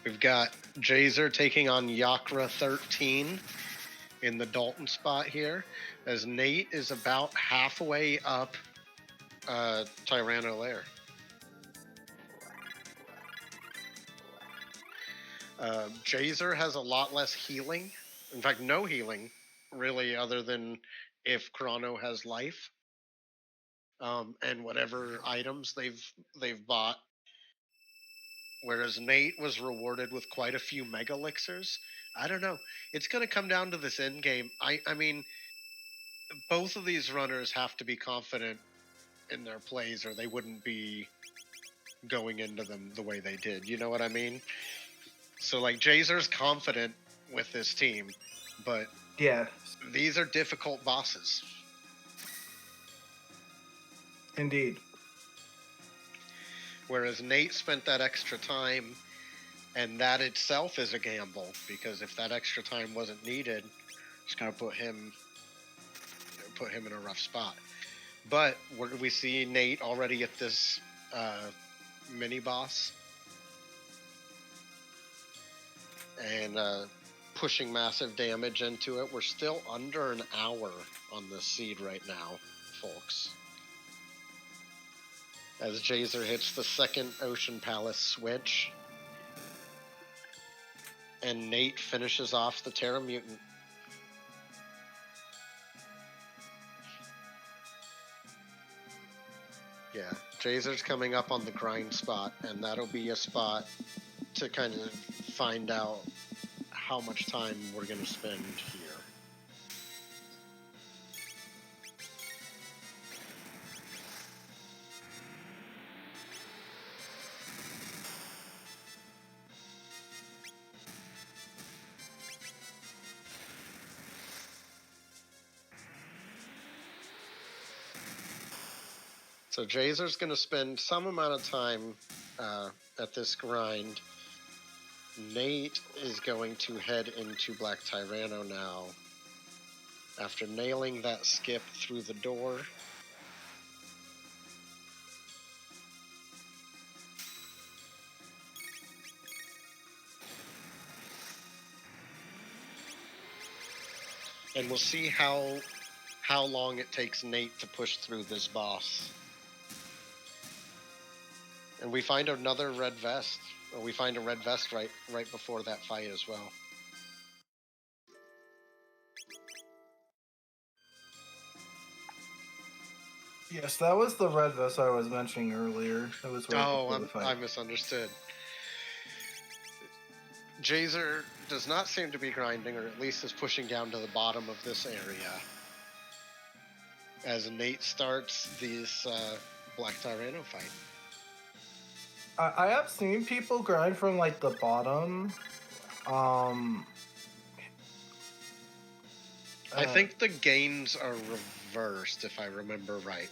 We've got Jazer taking on Yakra 13 in the Dalton spot here, as Nate is about halfway up Tyrano Lair. Jazer has a lot less healing. In fact, no healing, really, other than if Chrono has life. And whatever items they've bought. Whereas Nate was rewarded with quite a few mega elixirs. I don't know. It's going to come down to this end game. I mean, both of these runners have to be confident in their plays, or they wouldn't be going into them the way they did. You know what I mean? So, like, Jazer's confident with this team, but yeah, these are difficult bosses. Indeed. Whereas Nate spent that extra time, and that itself is a gamble, because if that extra time wasn't needed, it's going to put him in a rough spot. But we see Nate already at this mini boss, and pushing massive damage into it. We're still under an hour on this seed right now, folks. As Jazer hits the second Ocean Palace switch, and Nate finishes off the Terra Mutant. Yeah, Jazer's coming up on the grind spot, and that'll be a spot to kind of find out how much time we're going to spend here. So Jazer's going to spend some amount of time at this grind, Nate is going to head into Black Tyrano now. After nailing that skip through the door. And we'll see how long it takes Nate to push through this boss. And we find another red vest. Or we find a red vest right before that fight as well. Yes, that was the red vest I was mentioning earlier. That was right before the fight. I misunderstood. Jazer does not seem to be grinding, or at least is pushing down to the bottom of this area. As Nate starts this Black Tyrano fight. I have seen people grind from like the bottom. I think the gains are reversed, if I remember right.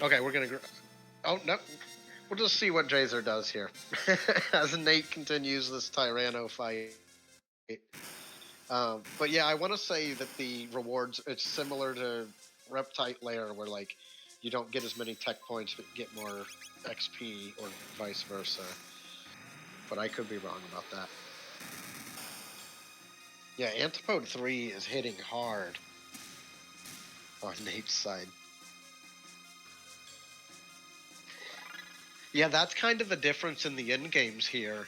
Okay, we're gonna. Oh no, we'll just see what Jazer does here as Nate continues this Tyrano fight. But yeah, I want to say that the rewards, it's similar to Reptite Lair, where like you don't get as many tech points but get more XP, or vice versa. But I could be wrong about that. Yeah, Antipode 3 is hitting hard on Nate's side. Yeah, that's kind of the difference in the end games here.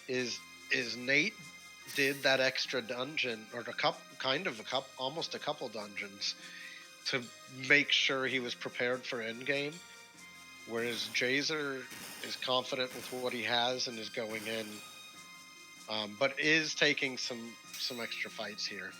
Is Nate did that extra dungeon, or almost a couple dungeons, to make sure he was prepared for endgame, whereas Jazer is confident with what he has and is going in, but is taking some extra fights here.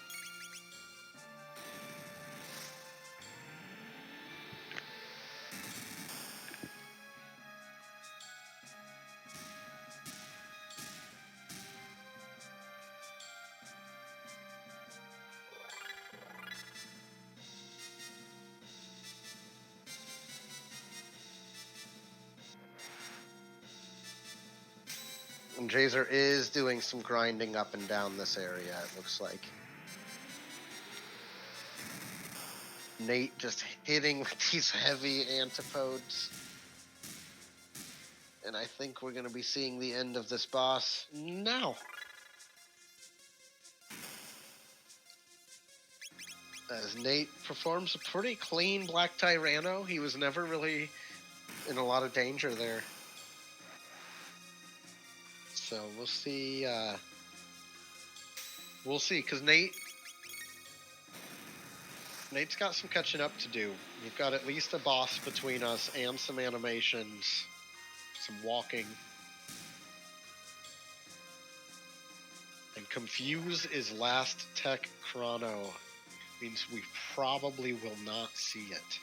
And Jazer is doing some grinding up and down this area, it looks like. Nate just hitting with these heavy antipodes. And I think we're going to be seeing the end of this boss now. As Nate performs a pretty clean Black Tyrano. He was never really in a lot of danger there. So we'll see. We'll see, because Nate's got some catching up to do. We've got at least a boss between us and some animations, some walking. And Confuse is last tech chrono. Means we probably will not see it.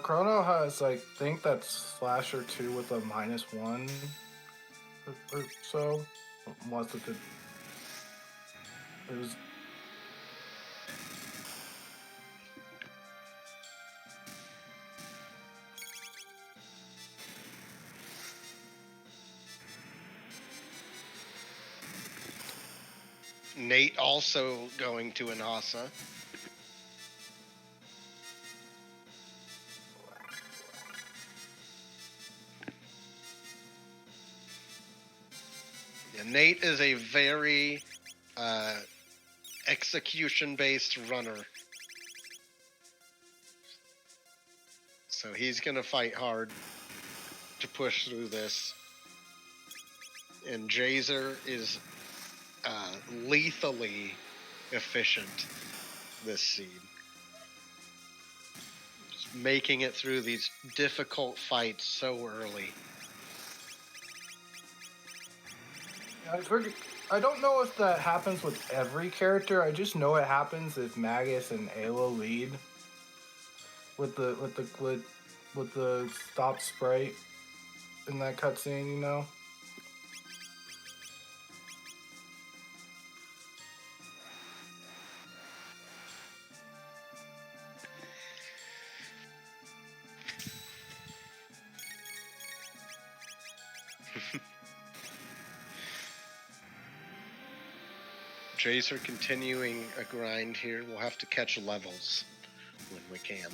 Chrono has, I think that's Slasher 2 with a -1 or so. Unless it was. Nate also going to Inasa. Yeah, Nate is a very execution-based runner. So he's going to fight hard to push through this. And Jazer is lethally efficient this seed. Just making it through these difficult fights so early. I don't know if that happens with every character. I just know it happens if Magus and Ayla lead with the stop sprite in that cutscene, you know. Jazer continuing a grind here. We'll have to catch levels when we can.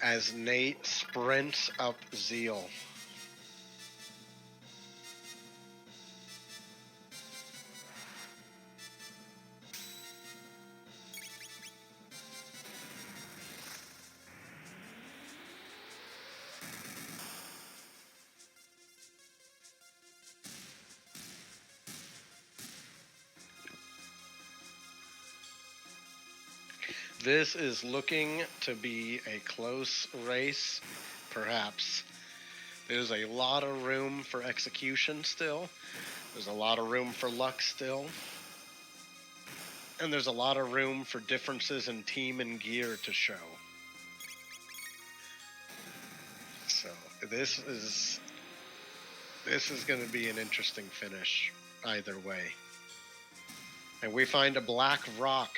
As Nate sprints up Zeal. This is looking to be a close race, perhaps. There's a lot of room for execution still. There's a lot of room for luck still. And there's a lot of room for differences in team and gear to show. So this is going to be an interesting finish either way. And we find a black rock.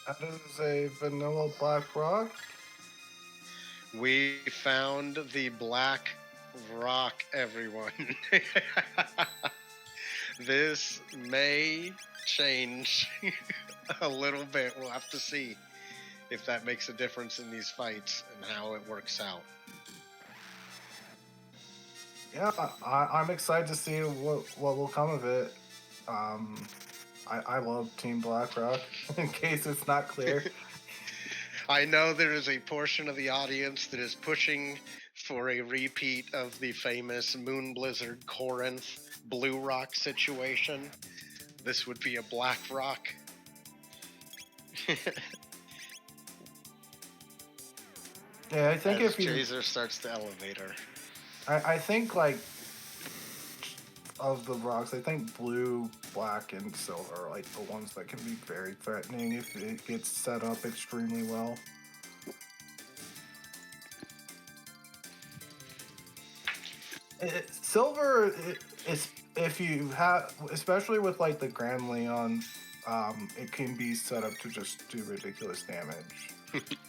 That is a vanilla black rock. We found the black rock, everyone. This may change a little bit. We'll have to see if that makes a difference in these fights and how it works out. Yeah, I'm excited to see what will come of it. I love Team Blackrock, in case it's not clear. I know there is a portion of the audience that is pushing for a repeat of the famous Moon Blizzard Corinth Blue Rock situation. This would be a Black Rock. Yeah, I think as if you... Jazer starts the elevator. I think, like, of the rocks, I think blue, black, and silver are, like, the ones that can be very threatening if it gets set up extremely well. Silver is, if you have, especially with, like, the Grand Leon, it can be set up to just do ridiculous damage.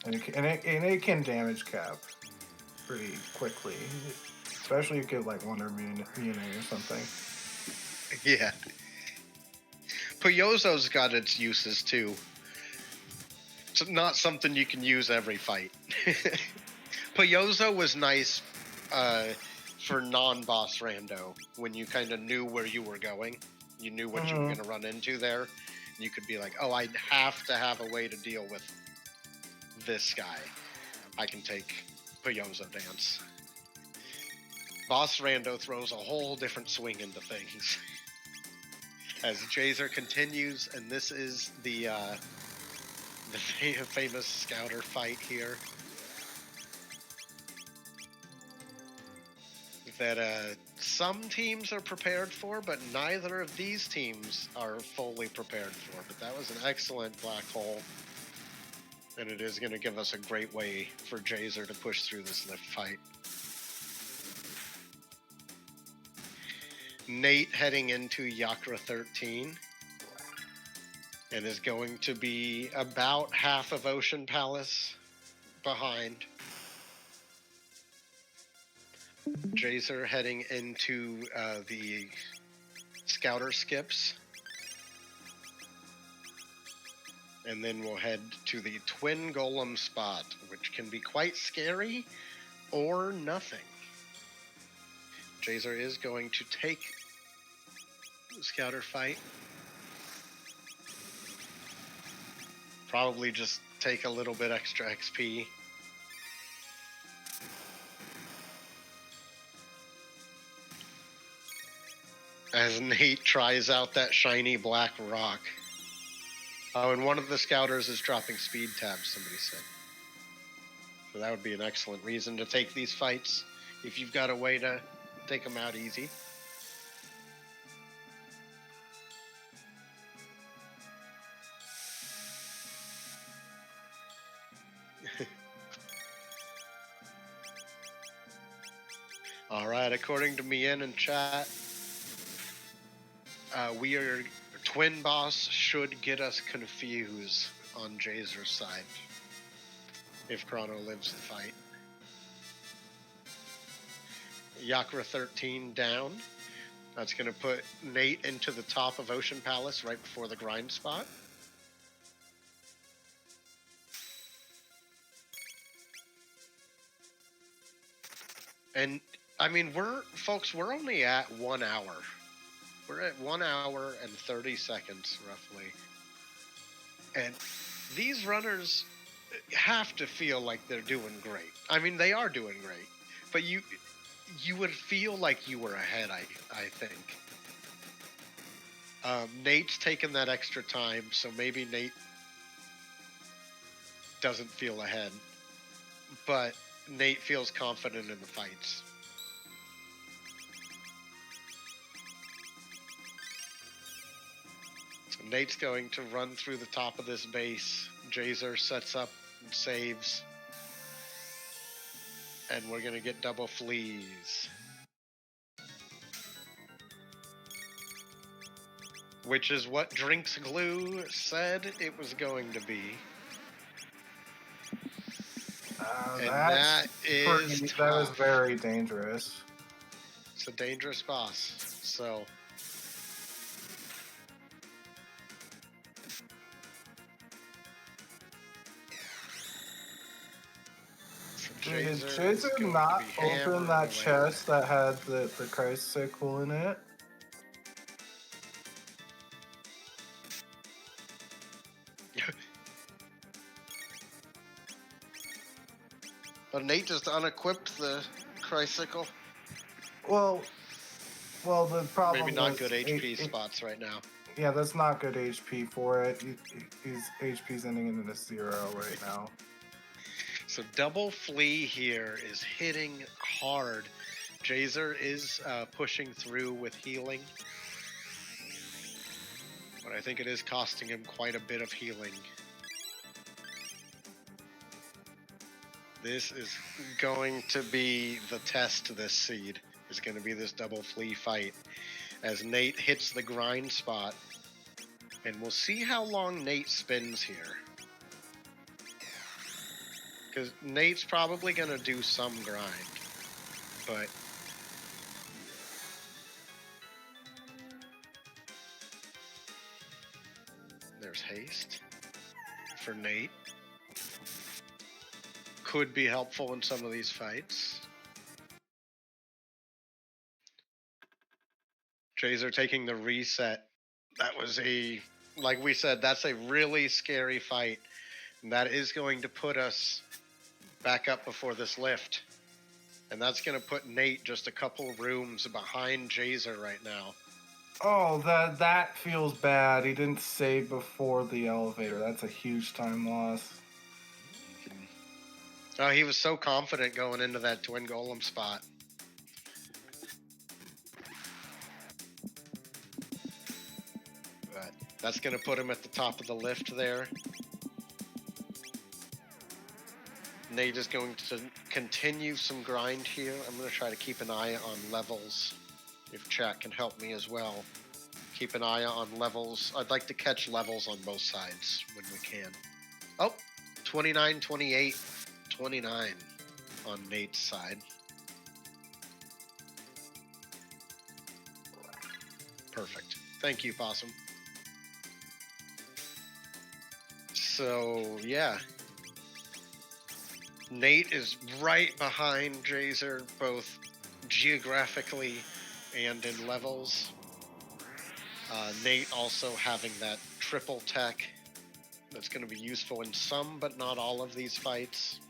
and it can damage cap pretty quickly. Especially if you get like Wonder Mune or something. Yeah. Puyozo's got its uses too. It's not something you can use every fight. Puyozo was nice for non-boss rando when you kind of knew where you were going. You knew what you were going to run into there. You could be like, oh, I have to have a way to deal with this guy. I can take Puyozo Dance. Boss Rando throws a whole different swing into things. As Jazer continues, and this is the famous Scouter fight here. That some teams are prepared for, but neither of these teams are fully prepared for. But that was an excellent black hole. And it is going to give us a great way for Jazer to push through this lift fight. Nate heading into Yakra 13 and is going to be about half of Ocean Palace behind. Jazer heading into the Scouter skips. And then we'll head to the Twin Golem spot, which can be quite scary or nothing. Jazer is going to take the Scouter fight. Probably just take a little bit extra XP. As Nate tries out that shiny black rock. Oh, and one of the Scouters is dropping speed tabs, somebody said. So that would be an excellent reason to take these fights if you've got a way to take them out easy. All right, according to Mien in chat, we are Twin Boss should get us confused on Jazer's side if Chrono lives the fight. Yakra 13 down. That's going to put Nate into the top of Ocean Palace right before the grind spot. And I mean, we're only at 1 hour. We're at 1 hour and 30 seconds roughly. And these runners have to feel like they're doing great. I mean, they are doing great, but you would feel like you were ahead. I think. Nate's taken that extra time, so maybe Nate doesn't feel ahead, but Nate feels confident in the fights. So Nate's going to run through the top of this base. Jazer sets up and saves. And we're going to get double fleas. Which is what Drinks Glue said it was going to be. And that is that was very dangerous. It's a dangerous boss. So did Jazer not open that chest that had the Christ sickle in it? But Nate just unequipped the Tricycle. Well, the problem maybe not good HP spots right now. Yeah, that's not good HP for it. His HP's ending in a 0 right now. So double flea here is hitting hard. Jazer is pushing through with healing. But I think it is costing him quite a bit of healing. This is going to be the test to this seed. Is going to be this double flea fight. As Nate hits the grind spot. And we'll see how long Nate spins here. Because Nate's probably going to do some grind. But there's haste for Nate. Could be helpful in some of these fights. Jazer taking the reset. That was like we said, that's a really scary fight. And that is going to put us back up before this lift. And that's going to put Nate just a couple rooms behind Jazer right now. Oh, that feels bad. He didn't save before the elevator. That's a huge time loss. Oh, he was so confident going into that twin golem spot. But that's going to put him at the top of the lift there. Nate is going to continue some grind here. I'm going to try to keep an eye on levels, if chat can help me as well. Keep an eye on levels. I'd like to catch levels on both sides when we can. Oh, 29, 28, 29 on Nate's side. Perfect. Thank you, Possum. So, yeah. Nate is right behind Jazer, both geographically and in levels. Nate also having that triple tech that's going to be useful in some but not all of these fights.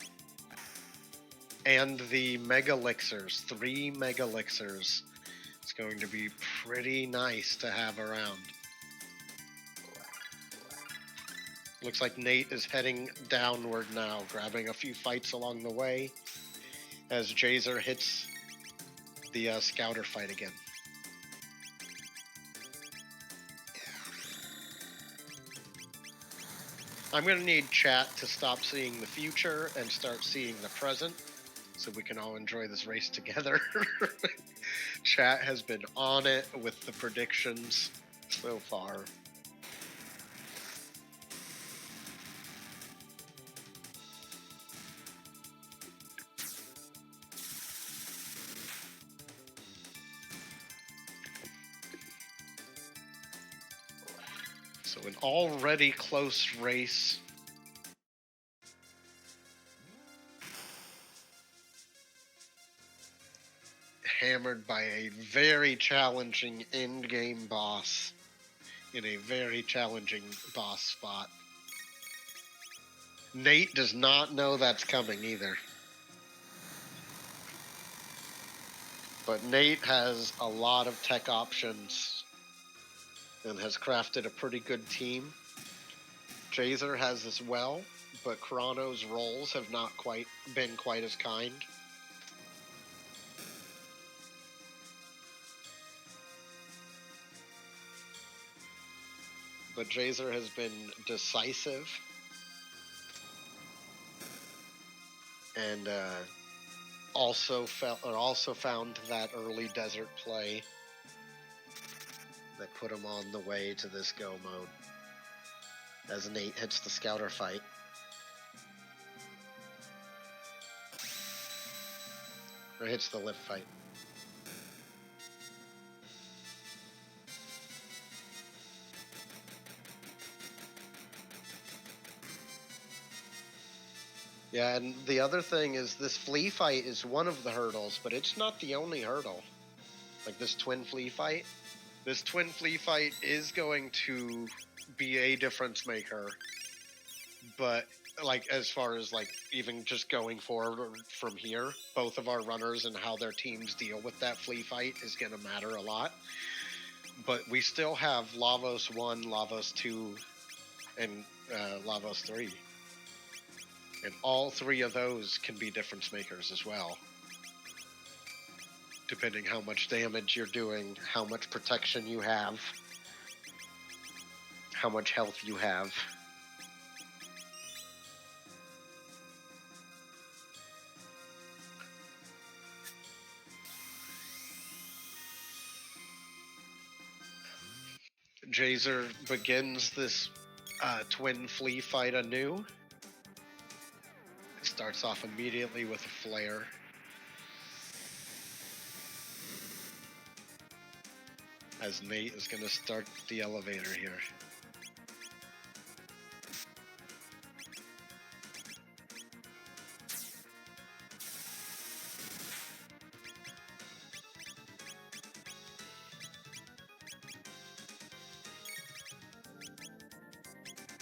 And the Mega Elixirs, 3 Mega Elixirs. It's going to be pretty nice to have around. Looks like Nate is heading downward now, grabbing a few fights along the way as Jazer hits the Scouter fight again. I'm going to need chat to stop seeing the future and start seeing the present so we can all enjoy this race together. Chat has been on it with the predictions so far. So an already close race. Hammered by a very challenging endgame boss in a very challenging boss spot. Nate does not know that's coming either. But Nate has a lot of tech options and has crafted a pretty good team. Jazer has as well, but Chrono's rolls have not quite been quite as kind. But Jazer has been decisive and also found that early desert play that put him on the way to this go mode. As Nate hits the scouter fight. Or hits the lift fight. Yeah, and the other thing is this flea fight is one of the hurdles, but it's not the only hurdle. Like this twin flea fight. This twin flea fight is going to be a difference maker. But like as far as like even just going forward from here, both of our runners and how their teams deal with that flea fight is going to matter a lot. But we still have Lavos 1, Lavos 2, and Lavos 3. And all three of those can be difference makers as well. Depending how much damage you're doing, how much protection you have, how much health you have. Jazer begins this twin flea fight anew. It starts off immediately with a flare. As Nate is going to start the elevator here.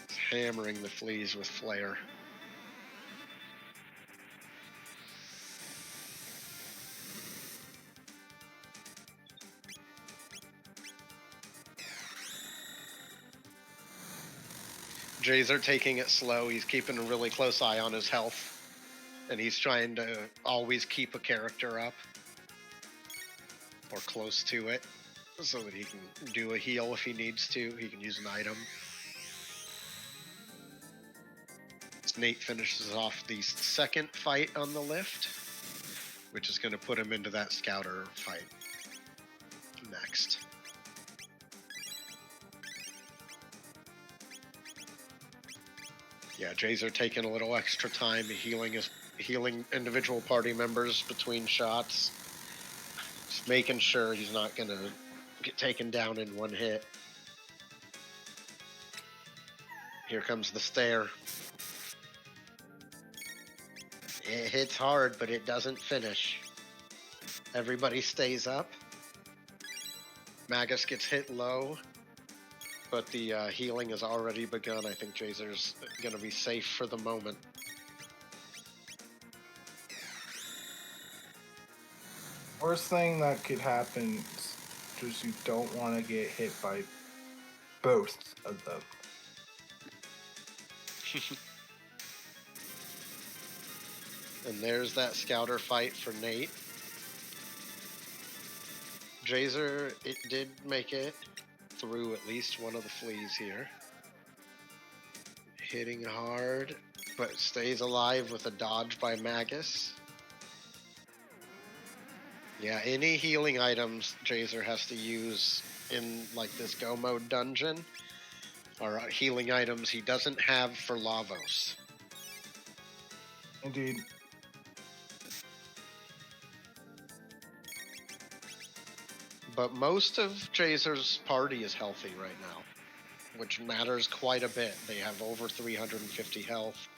He's hammering the fleas with flare. Jazer taking it slow. He's keeping a really close eye on his health. And he's trying to always keep a character up. Or close to it. So that he can do a heal if he needs to. He can use an item. As Nate finishes off the second fight on the lift. Which is going to put him into that scouter fight. Next. Yeah, Jazer taking a little extra time healing individual party members between shots. Just making sure he's not gonna get taken down in one hit. Here comes the stare. It hits hard, but it doesn't finish. Everybody stays up. Magus gets hit low. But the healing has already begun. I think Jazer's going to be safe for the moment. Worst thing that could happen is just you don't want to get hit by both of them. And there's that scouter fight for Nate. Jazer, it did make it through at least one of the fleas here. Hitting hard, but stays alive with a dodge by Magus. Yeah, any healing items Jazer has to use in like this go mode dungeon are healing items he doesn't have for Lavos. Indeed. But most of Jazer's party is healthy right now. which matters quite a bit. They have over 350 health.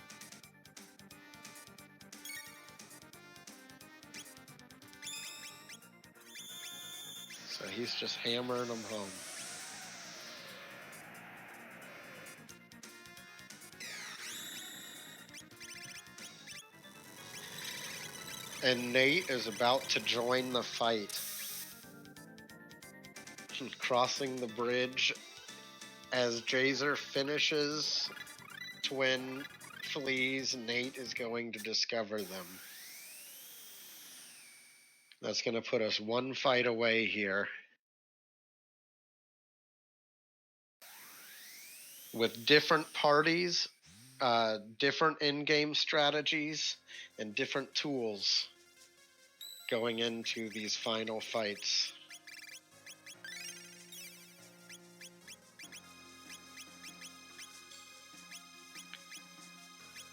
So he's just hammering them home. And Nate is about to join the fight. Crossing the bridge as Jazer finishes twin fleas, Nate is going to discover them. That's going to put us one fight away here. With different parties, different in-game strategies, and different tools going into these final fights.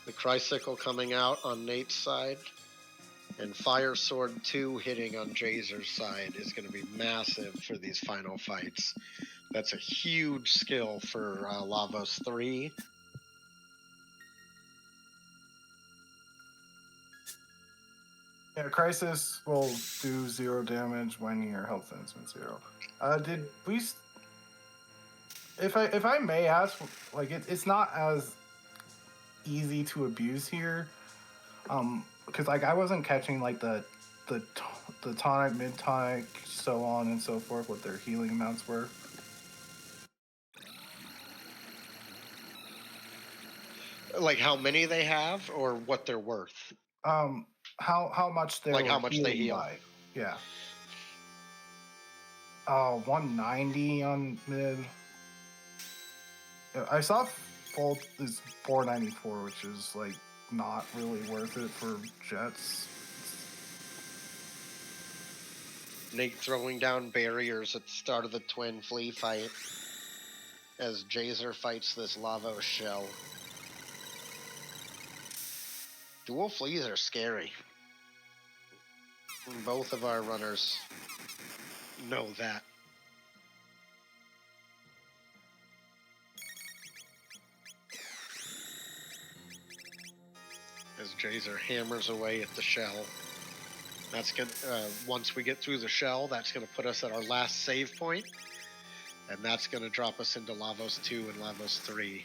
The Tricycle coming out on Nate's side, and Fire Sword 2 hitting on Jazer's side is going to be massive for these final fights. That's a huge skill for Lavos 3. Yeah, Crisis will do 0 damage when your health ends with 0. Did we? If I may ask, like it's not as easy to abuse here, because like I wasn't catching like the tonic, mid tonic, so on and so forth, what their healing amounts were. Like how many they have, or what they're worth. How much they like were how much they healing heal. by. Yeah. 190 on mid. Yeah, I saw full is 494, which is like not really worth it for Jets. Nate throwing down barriers at the start of the twin flea fight as Jazer fights this Lavos shell. Dual fleas are scary. Both of our runners know that. As Jazer hammers away at the shell. That's gonna once we get through the shell, that's gonna put us at our last save point, and that's gonna drop us into Lavos 2 and Lavos 3.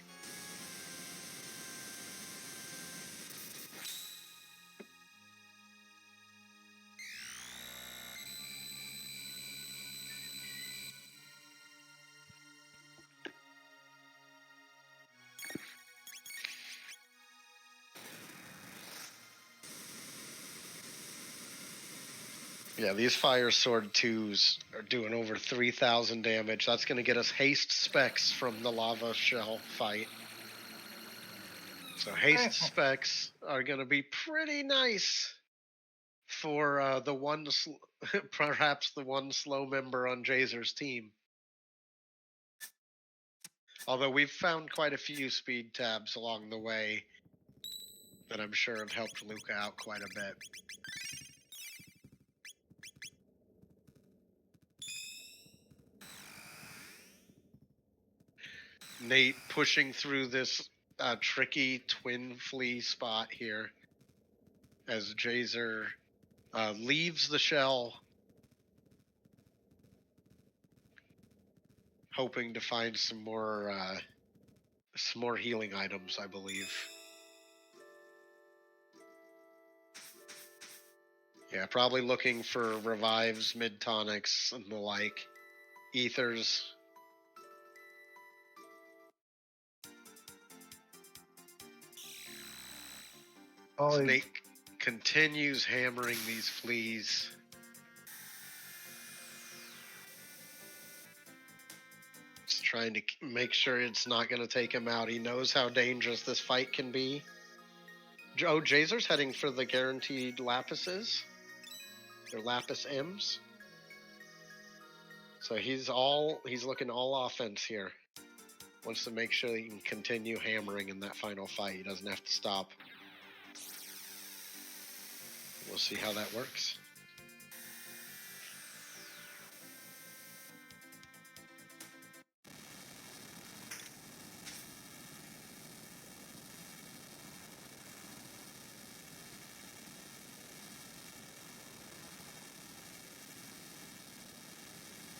Yeah, these Fire Sword 2s are doing over 3,000 damage. That's going to get us haste specs from the lava shell fight. So haste specs are going to be pretty nice for the one, perhaps the one slow member on Jazer's team. Although we've found quite a few speed tabs along the way that I'm sure have helped Luca out quite a bit. Nate pushing through this tricky twin flea spot here as Jazer leaves the shell, hoping to find some more healing items, I believe. Yeah, probably looking for revives, mid tonics, and the like. Ethers. Snake continues hammering these fleas. Just trying to make sure it's not going to take him out. He knows how dangerous this fight can be. Oh, Jazer's heading for the guaranteed lapises. They're lapis M's. So he's looking all offense here. Wants to make sure he can continue hammering in that final fight. He doesn't have to stop. We'll see how that works.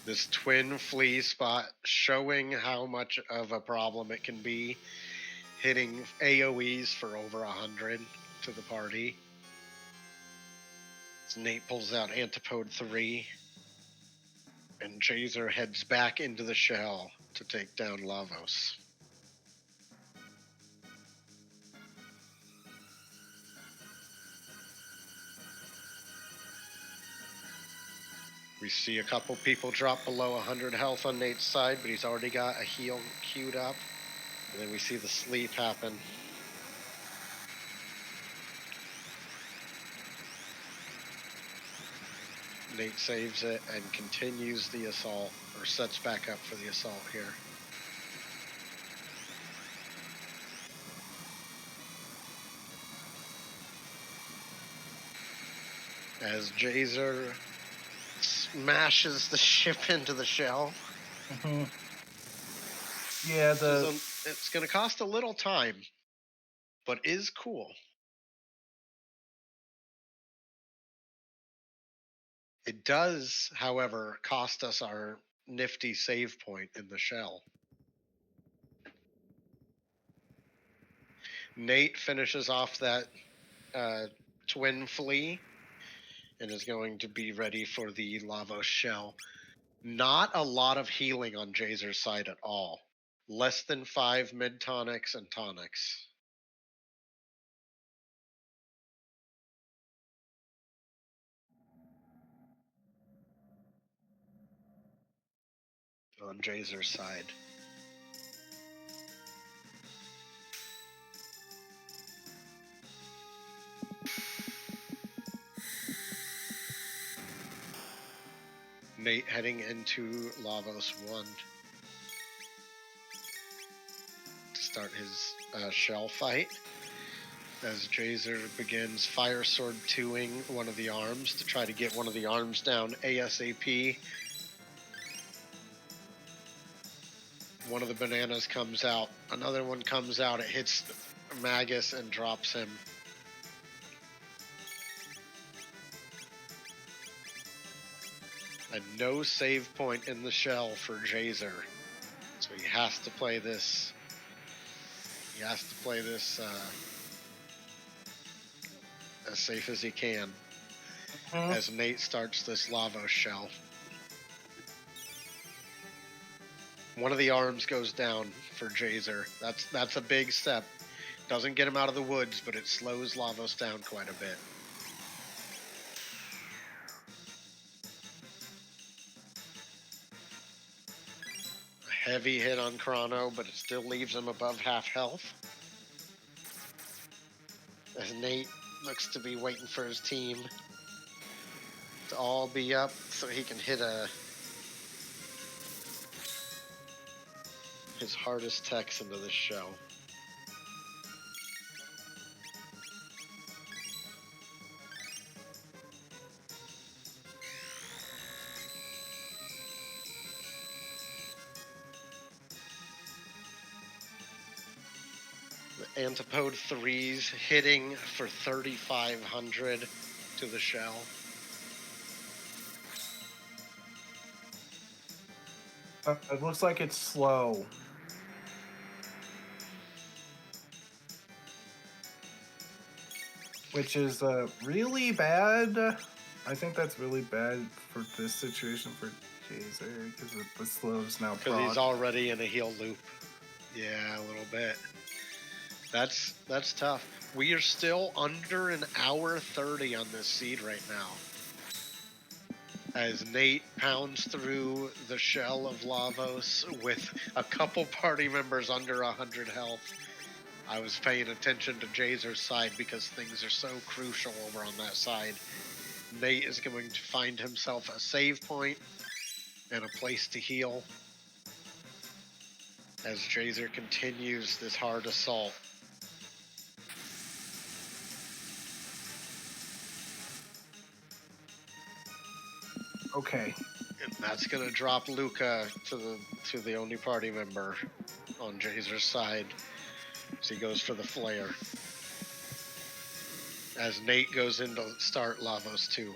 This twin flea spot showing how much of a problem it can be, hitting AoEs for over 100 to the party. As Nate pulls out Antipode 3, and Jazer heads back into the shell to take down Lavos. We see a couple people drop below 100 health on Nate's side, but he's already got a heal queued up. And then we see the sleep happen. Nate saves it and continues the assault, or sets back up for the assault here. As Jazer smashes the ship into the shell. Mm-hmm. Yeah, it's going to cost a little time, but is cool. It does, however, cost us our nifty save point in the shell. Nate finishes off that twin flea and is going to be ready for the Lavos shell. Not a lot of healing on Jazer's side at all. Less than 5 mid tonics and tonics. On Jazer's side. Nate heading into Lavos 1 to start his shell fight. As Jazer begins Fire Sword 2ing one of the arms to try to get one of the arms down ASAP. One of the bananas comes out. Another one comes out. It hits Magus and drops him. And no save point in the shell for Jazer. So he has to play this. He has to play this as safe as he can. As Nate starts this Lavos shell. One of the arms goes down for Jazer. That's a big step. Doesn't get him out of the woods, but it slows Lavos down quite a bit. A heavy hit on Chrono, but it still leaves him above half health. As Nate looks to be waiting for his team to all be up so he can hit his hardest techs into this shell. The Antipode 3s hitting for 3,500 to the shell. It looks like it's slow. Which is really bad. I think that's really bad for this situation for Jazer because the slow's now because he's already in a heal loop. Yeah, a little bit. That's tough. We are still under an hour 30 on this seed right now. As Nate pounds through the shell of Lavos with a couple party members under 100 health. I was paying attention to Jazer's side because things are so crucial over on that side. Nate is going to find himself a save point and a place to heal as Jazer continues this hard assault. Okay. And that's going to drop Luca to the only party member on Jazer's side. So he goes for the flare. As Nate goes in to start Lavos 2.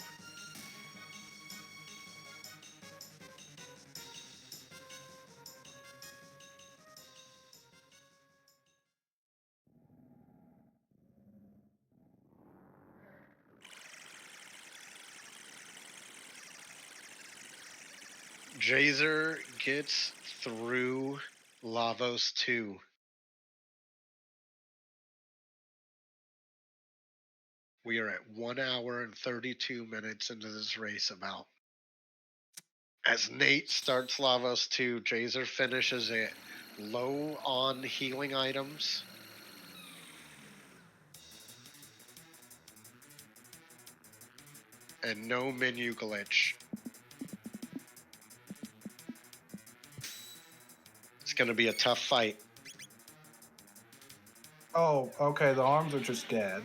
Jazer gets through Lavos 2. We are at 1 hour and 32 minutes into this race about. As Nate starts Lavos 2, Jazer finishes it low on healing items. And no menu glitch. It's going to be a tough fight. Oh, okay. The arms are just dead.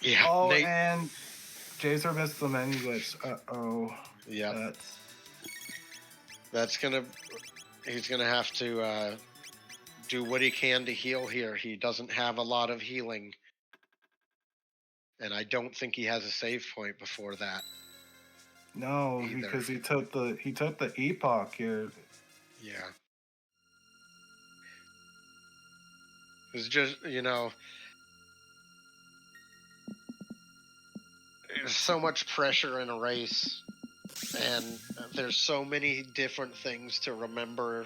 Yeah. Oh, Nate. and Jazer missed the menu glitch. Uh-oh. Yeah. That's gonna. He's gonna have to do what he can to heal here. He doesn't have a lot of healing, and I don't think he has a save point before that. No, either. Because he took the epoch here. Yeah. It's just, there's so much pressure in a race, and there's so many different things to remember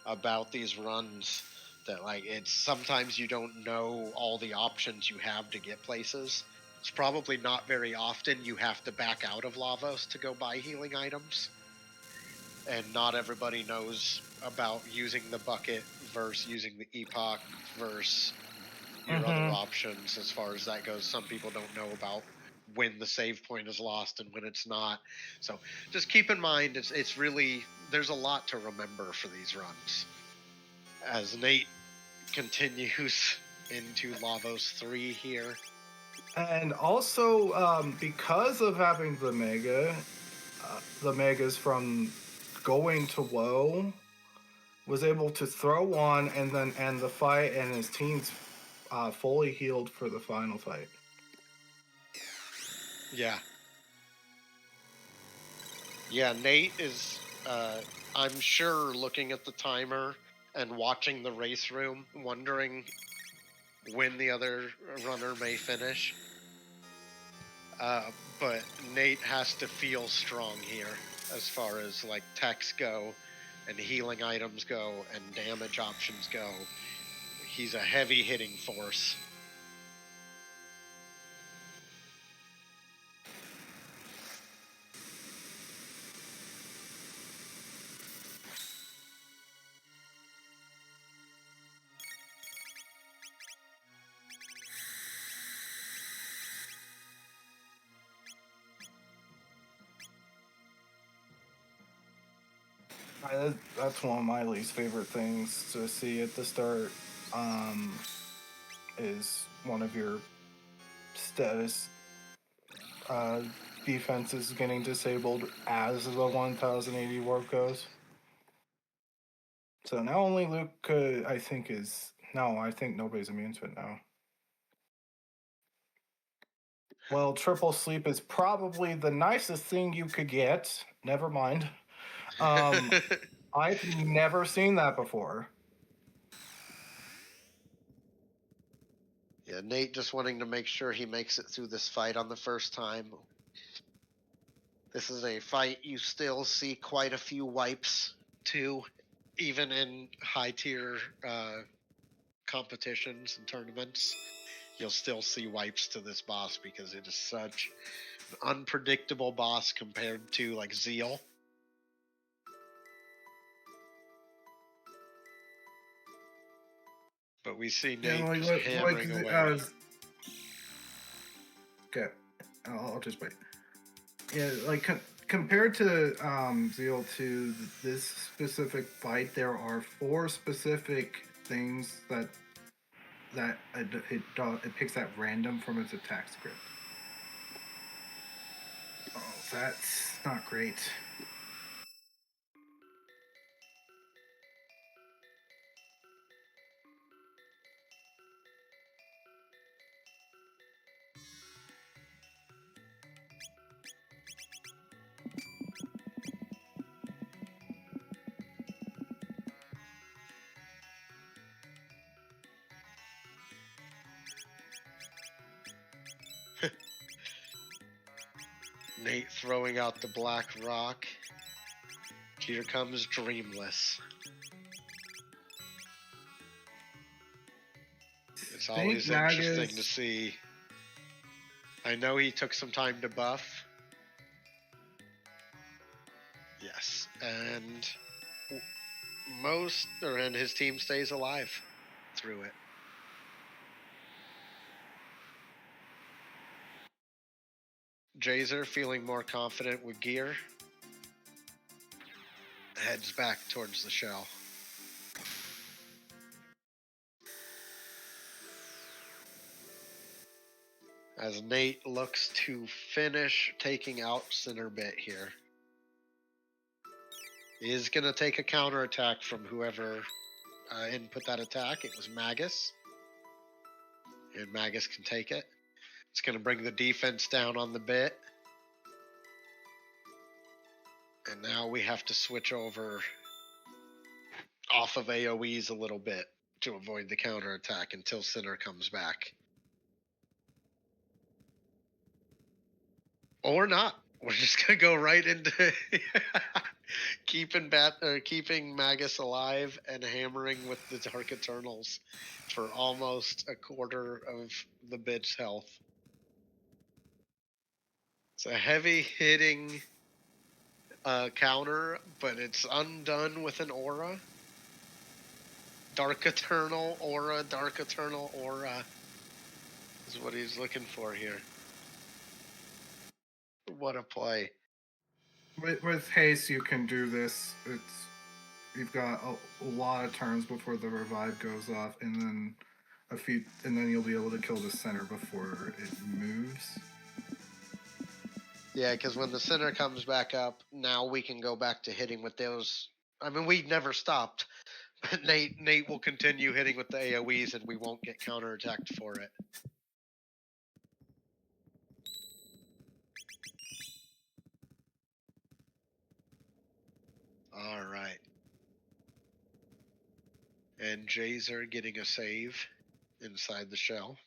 about these runs that, like, it's sometimes you don't know all the options you have to get places. It's probably not very often you have to back out of Lavos to go buy healing items. And not everybody knows about using the bucket versus using the epoch versus your other options as far as that goes. Some people don't know about when the save point is lost and when it's not. So just keep in mind, it's really, there's a lot to remember for these runs. As Nate continues into Lavos 3 here. And also, because of having the megas from going to low, was able to throw on and then end the fight, and his team's fully healed for the final fight. Yeah. Yeah, Nate is, I'm sure, looking at the timer and watching the race room, wondering when the other runner may finish. But Nate has to feel strong here as far as, like, techs go and healing items go and damage options go. He's a heavy hitting force. That's one of my least favorite things to see at the start. Is one of your status defenses getting disabled as the 1080 warp goes. So now only Luke, I think nobody's immune to it now. Well, triple sleep is probably the nicest thing you could get. Never mind. I've never seen that before. Yeah, Nate just wanting to make sure he makes it through this fight on the first time. This is a fight you still see quite a few wipes to, even in high tier competitions and tournaments. You'll still see wipes to this boss because it is such an unpredictable boss compared to, like, Zeal. But we see Nate just hammering away. Okay, I'll just wait. Yeah, like compared to Zeal 2, this specific fight, there are 4 specific things that it picks at random from its attack script. Oh, that's not great. Nate throwing out the black rock. Here comes Dreamless. It's always interesting to see. I know he took some time to buff. Yes, and and his team stays alive through it. Jazer, feeling more confident with gear, heads back towards the shell. As Nate looks to finish taking out Cinderbit here. He is going to take a counterattack from whoever input that attack. It was Magus. And Magus can take it. It's going to bring the defense down on the bit. And now we have to switch over off of AoEs a little bit to avoid the counterattack until Sinner comes back. Or not. We're just going to go right into keeping Magus alive and hammering with the Dark Eternals for almost a quarter of the bit's health. It's a heavy hitting counter, but it's undone with an aura. Dark Eternal aura is what he's looking for here. What a play. With haste, you can do this. You've got a lot of turns before the revive goes off, and then you'll be able to kill the center before it moves. Yeah, because when the center comes back up, now we can go back to hitting with those. I mean, we never stopped, but Nate will continue hitting with the AoEs, and we won't get counterattacked for it. All right. And Jazer getting a save inside the shell.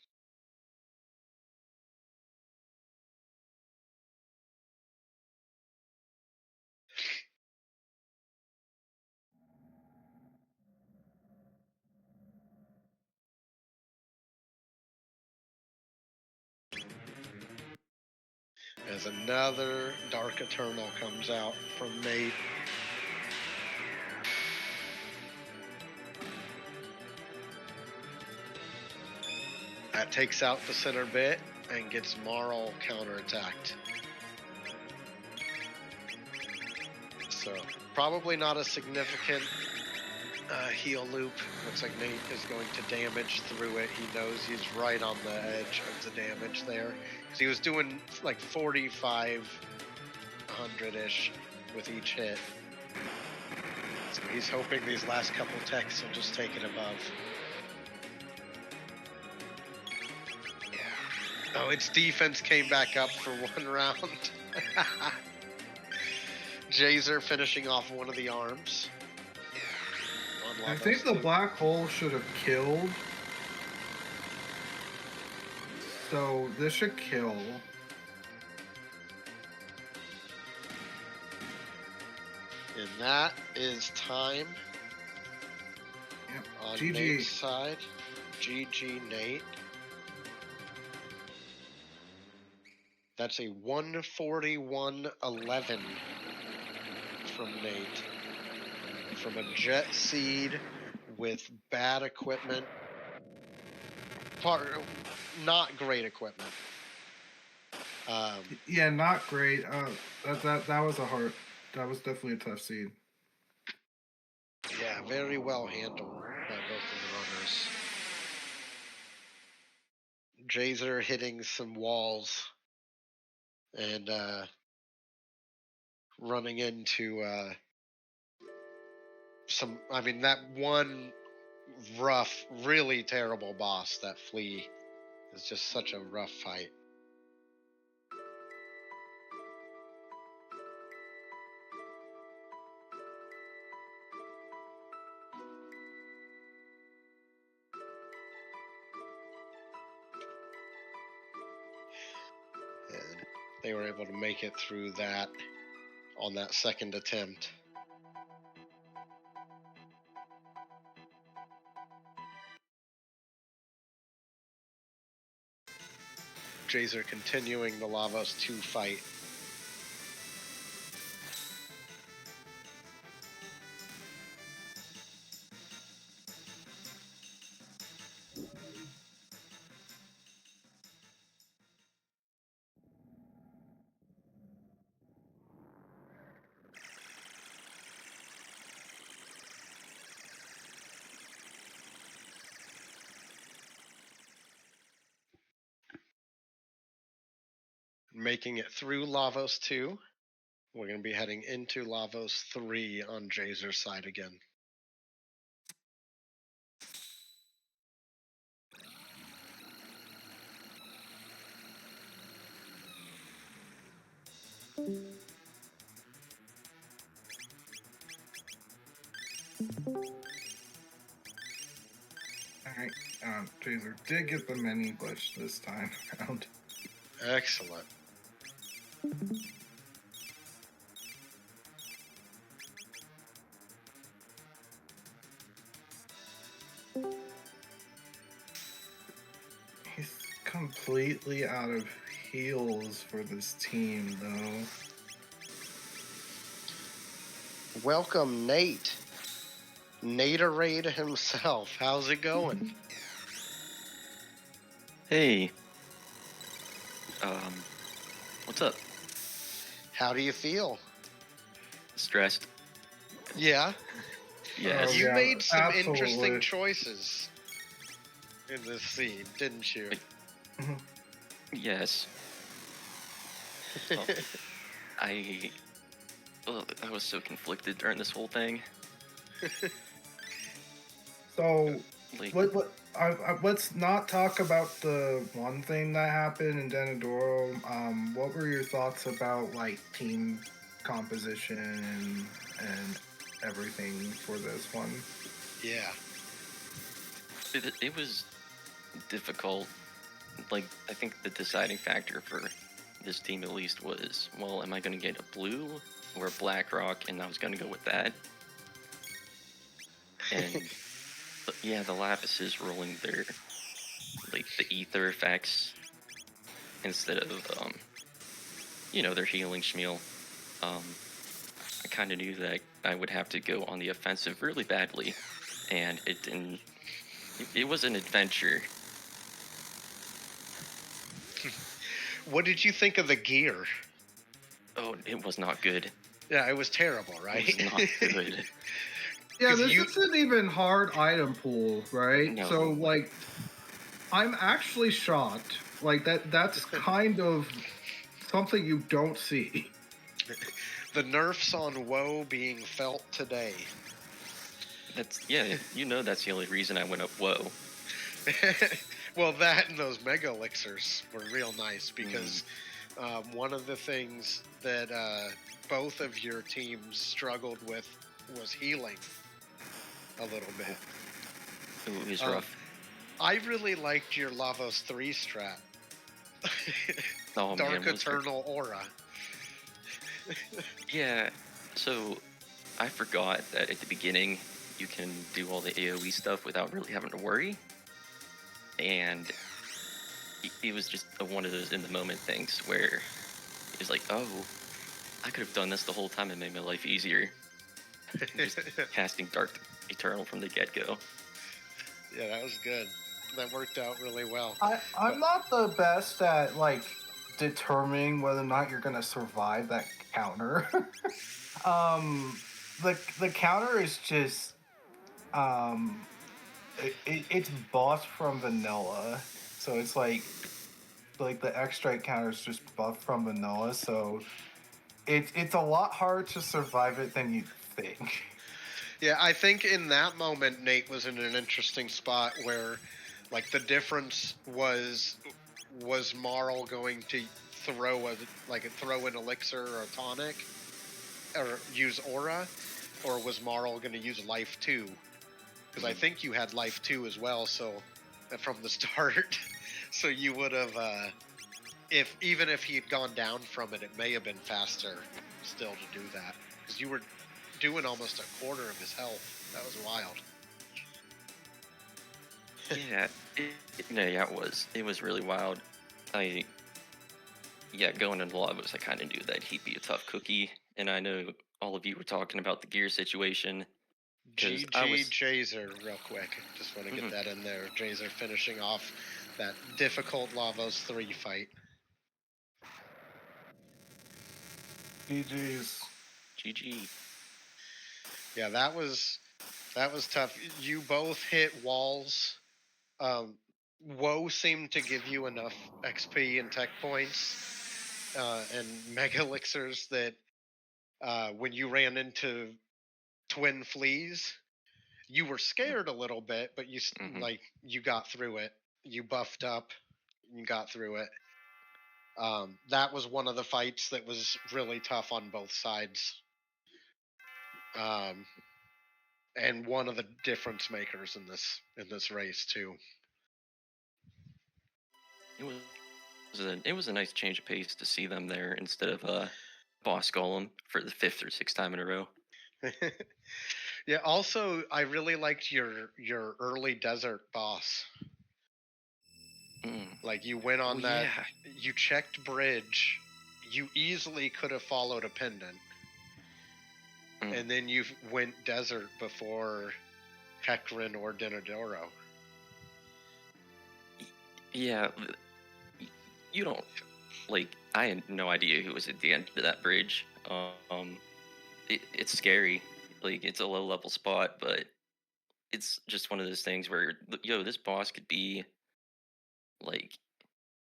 As another Dark Eternal comes out from Nate. That takes out the center bit and gets Marl counterattacked. So probably not a significant heal loop. Looks like Nate is going to damage through it. He knows he's right on the edge of the damage there. Because he was doing like 4,500-ish with each hit. So he's hoping these last couple techs will just take it above. Oh, its defense came back up for one round. Jazer finishing off one of the arms. I think the black hole should have killed. So this should kill. And that is time. Yep. On GG. Nate's side. GG Nate. That's a 141-11 from Nate. From a jet seed with bad equipment. Not great equipment. Yeah, not great. That was that was definitely a tough seed. Yeah, very well handled by both of the runners. Jazer hitting some walls and running into that one rough, really terrible boss, that flea, is just such a rough fight. And they were able to make it through that on that second attempt. Jazer continuing the Lavos 2 fight. Making it through Lavos 2, we're going to be heading into Lavos 3 on Jazer's side again. Alright, Jazer did get the mini glitch this time around. Excellent. He's completely out of heals for this team, though. Welcome, Nate. Naterade himself. How's it going? Hey. What's up? How do you feel? Stressed? Yeah. Yes. You yeah, made some absolutely. interesting choices in this scene, didn't you? Yes. Well, I was so conflicted during this whole thing. So, Like, let's not talk about the one thing that happened in Denadoro. What were your thoughts about like team composition and everything for this one? Yeah. it was difficult. Like, I think the deciding factor for this team at least was, well, am I going to get a blue or a black rock? And I was going to go with that. And yeah, the Lapises rolling their, like, the ether effects instead of, their healing schmeal. I kind of knew that I would have to go on the offensive really badly, and it didn't. It was an adventure. What did you think of the gear? Oh, it was not good. Yeah, it was terrible, right? It was not good. Yeah, 'Cause this you- isn't even hard item pool, right? No. So like, I'm actually shocked. Like that's kind of something you don't see. The nerfs on WoW being felt today. That's that's the only reason I went up. Whoa. Well, that and those mega elixirs were real nice because one of the things that both of your teams struggled with was healing a little bit. It was rough. I really liked your Lavos 3 strat. Oh, Dark man, was there- Eternal Aura. Yeah, so I forgot that at the beginning you can do all the AoE stuff without really having to worry. And it was just one of those in the moment things where it was like, oh, I could have done this the whole time and made my life easier. Just casting Dark Eternal from the get-go. Yeah, that was good. That worked out really well. I'm not the best at like determining whether or not you're gonna survive that counter. The counter is just it's boss from vanilla, so it's like the extract counter is just buff from vanilla, so it's a lot harder to survive it than you think. Yeah, I think in that moment Nate was in an interesting spot where, like, the difference was Marl going to throw an elixir or a tonic, or use aura, or was Marl going to use life 2? Because I think you had life 2 as well, so from the start, so you would have, even if he had gone down from it, it may have been faster still to do that, because you were doing almost a quarter of his health. That was wild. Yeah, it was. It was really wild. Yeah, going into Lavos, I kind of knew that he'd be a tough cookie, and I know all of you were talking about the gear situation. 'Cause I GG was- Jazer, real quick. Just want to get that in there. Jazer finishing off that difficult Lavos 3 fight. GG's. GG. Yeah, that was tough. You both hit walls. Woe seemed to give you enough XP and tech points and mega elixirs that when you ran into twin fleas, you were scared a little bit, but you like you got through it. You buffed up, you got through it. That was one of the fights that was really tough on both sides. And one of the difference makers in this race too. It was a nice change of pace to see them there instead of Boss Golem for the 5th or 6th time in a row. Yeah. Also, I really liked your early desert boss. Like you went on that. Yeah. You checked bridge. You easily could have followed a pendant. And then you went desert before Hecarim or Denadoro. Yeah, you don't like. I had no idea who was at the end of that bridge. It's scary. Like it's a low level spot, but it's just one of those things where this boss could be like.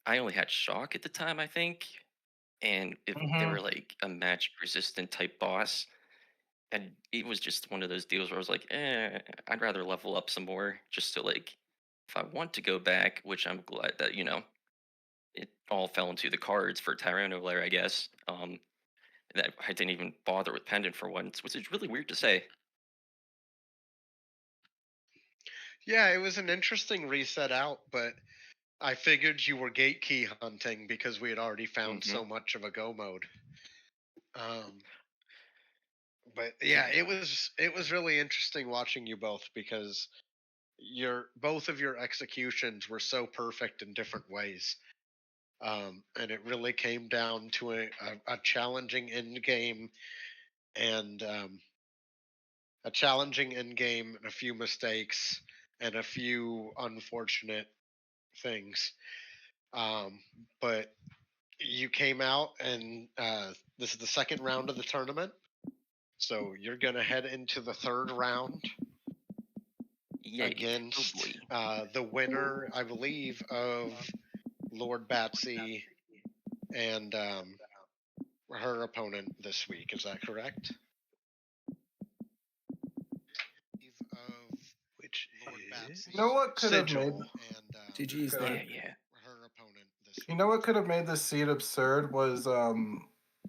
I only had shock at the time, I think, and if they were like a match resistant type boss, and it was just one of those deals where I was like, I'd rather level up some more just to like, if I want to go back, which I'm glad that it all fell into the cards for Tyrano Lair, I guess. That I didn't even bother with Pendant for once, which is really weird to say. Yeah, it was an interesting reset out, but I figured you were gate key hunting because we had already found so much of a go mode. But yeah, it was really interesting watching you both because both of your executions were so perfect in different ways. And it really came down to a challenging end game and a challenging end game and a few mistakes and a few unfortunate things. But you came out and this is the second round of the tournament. So you're going to head into the third round against the winner, I believe, of Lord Batsy and her opponent this week. Is that correct? Which You know what could have made GG's Good. there. Yeah. her opponent this week. You know what could have made this seed absurd was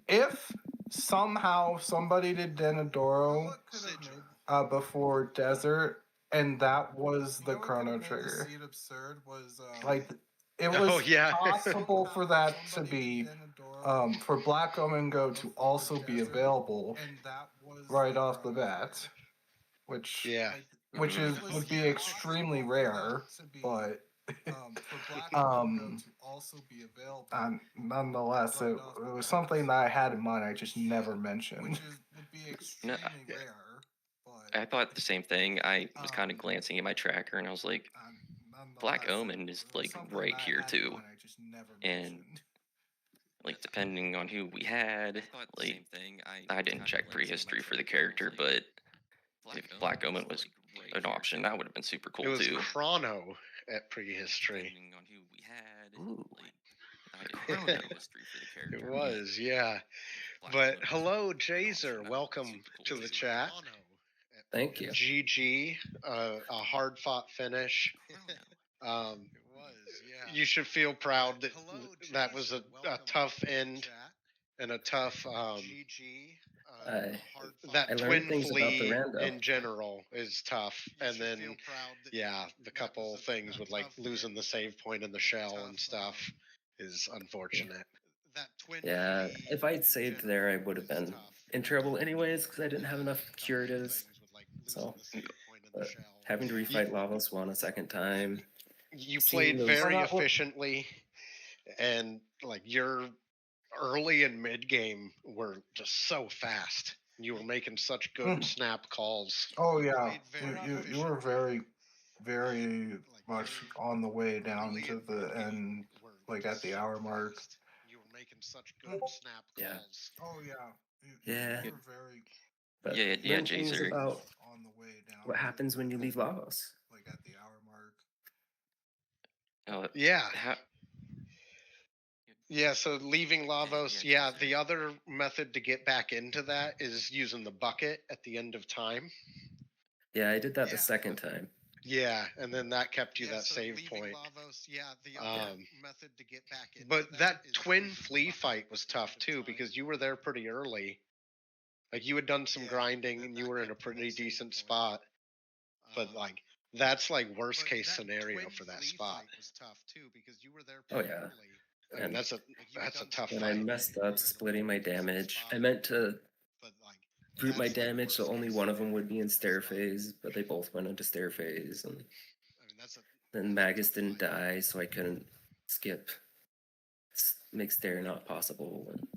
if somehow somebody did Denadoro before Desert, and that was the chrono trigger. Like it was possible for that to be for Black Omen Go to also be available right off the bat, which would be extremely rare, but nonetheless, it was something that I had in mind. I just never mentioned. No, I thought the same thing. I was kind of glancing at my tracker and I was like, Black Omen is like right here too. And like depending on who we had, like I didn't check prehistory for the character, but if Black Omen was an option, that would have been super cool It was too. chrono at prehistory. Ooh. It was, yeah. But hello, Jazer. Welcome to the chat. Thank you. GG, a hard fought finish. You should feel proud that that was a tough end and a tough that I learned twin things about the flea rando. in general is tough, and then the couple things with like losing the save point in the shell and stuff is unfortunate. Yeah, if I'd saved there, I would have been in trouble anyways because I didn't have enough curatives. So, but having to refight Lavos 1 a second time. You played very efficiently. and like your early and mid game were just so fast. You were making such good snap calls. Oh yeah, you were very, very much on the way down to the end, like at the hour mark. You were making such good snap Yeah. calls. Oh yeah, Yeah. you were very But Yeah, learn things Jazer. about on the way down. what happens when you leave Lavos. Like at the hour mark. Yeah. How, Yeah, so leaving Lavos, Yeah, the Jazer. other method to get back into that is using the bucket at the end of time. Yeah, I did that the second time. Yeah, and then that kept you that so save leaving point. Lavos, the other method to get back into But that is twin using the flea bucket fight at was the end tough of too time. because you were there pretty early. Like you had done some grinding and you were in a pretty decent spot. But like that's like worst case scenario for that spot. Was tough too because you were there Oh yeah. I mean And that's a tough when I fight. messed up splitting my damage, I meant to group my damage so only one of them would be in stair phase, but they both went into stair phase, and then Magus didn't die, so I couldn't skip. Make stair not possible. And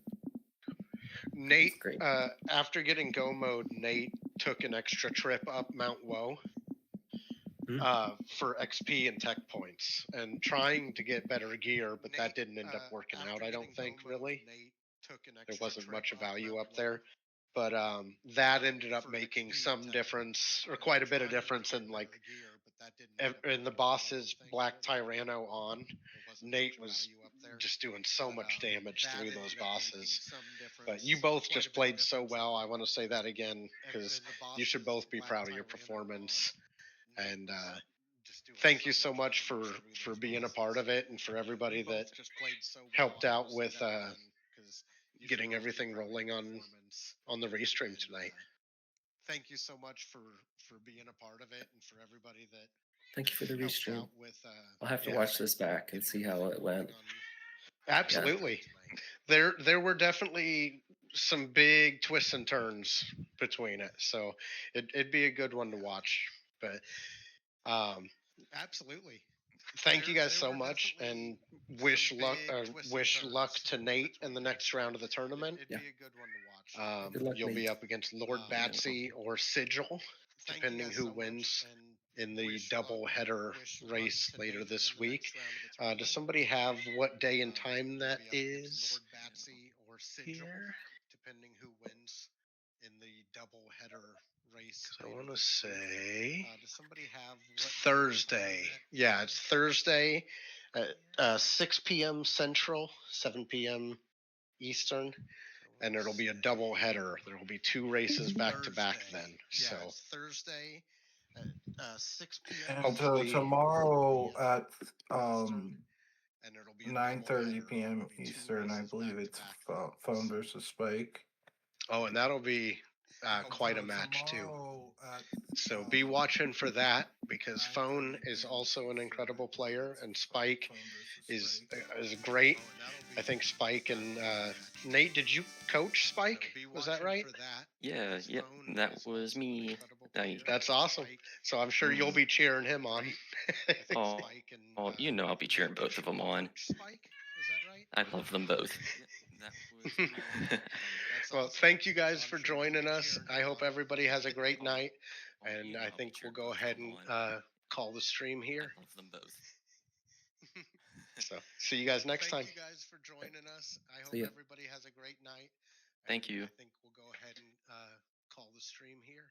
Nate, great. after getting go mode, Nate took an extra trip up Mount Woe for XP and tech points, and trying to get better gear, but that didn't end up working out. I don't think really. There wasn't much value up there, but that ended up making some difference, or quite a bit of difference, in like in the boss's Black Tyrano on. Nate was just doing so much damage through those bosses. But you both just played so well. I want to say that again because you should both be proud of your performance. And thank you so much for being a part of it and for everybody that helped out with getting everything rolling on the restream tonight. Thank you so much for being a part of it and for everybody that Thank you for the helped restream. out with. I'll have to watch this back and see how it went. Absolutely. There were definitely some big twists and turns between it, so it'd be a good one to watch. But absolutely. Thank you guys so much, and wish luck to Nate in the next round of the tournament. Yeah. Good luck, you'll be Nate. up against Lord Batsy or Sigil, depending who wins in the double header race later this week. Does somebody have what day and time that is here? Depending who wins in the double header race. I want to say does somebody have Thursday. Yeah, it's Thursday at 6 p.m. Central, 7 p.m. Eastern, and it'll be a double header. There will be two races back to back then. So Thursday at 6 p.m. And tomorrow at 9:30 p.m. Eastern, I believe it's Phone versus Spike. Oh, and that'll be quite a match too. So be watching for that because Phone is also an incredible player, and Spike is great. I think Spike and Nate, did you coach Spike? Was that right? Yeah, that was me. That's awesome. So I'm sure you'll be cheering him on. Oh, you know I'll be cheering both of them on. I love them both. Well, thank you guys for joining us. I hope everybody has a great night, and I think we'll go ahead and call the stream here. I love them both. So, see you guys next time. Thank you guys for joining us. I hope See ya. everybody has a great night. Thank you. I think we'll go ahead and call the stream here.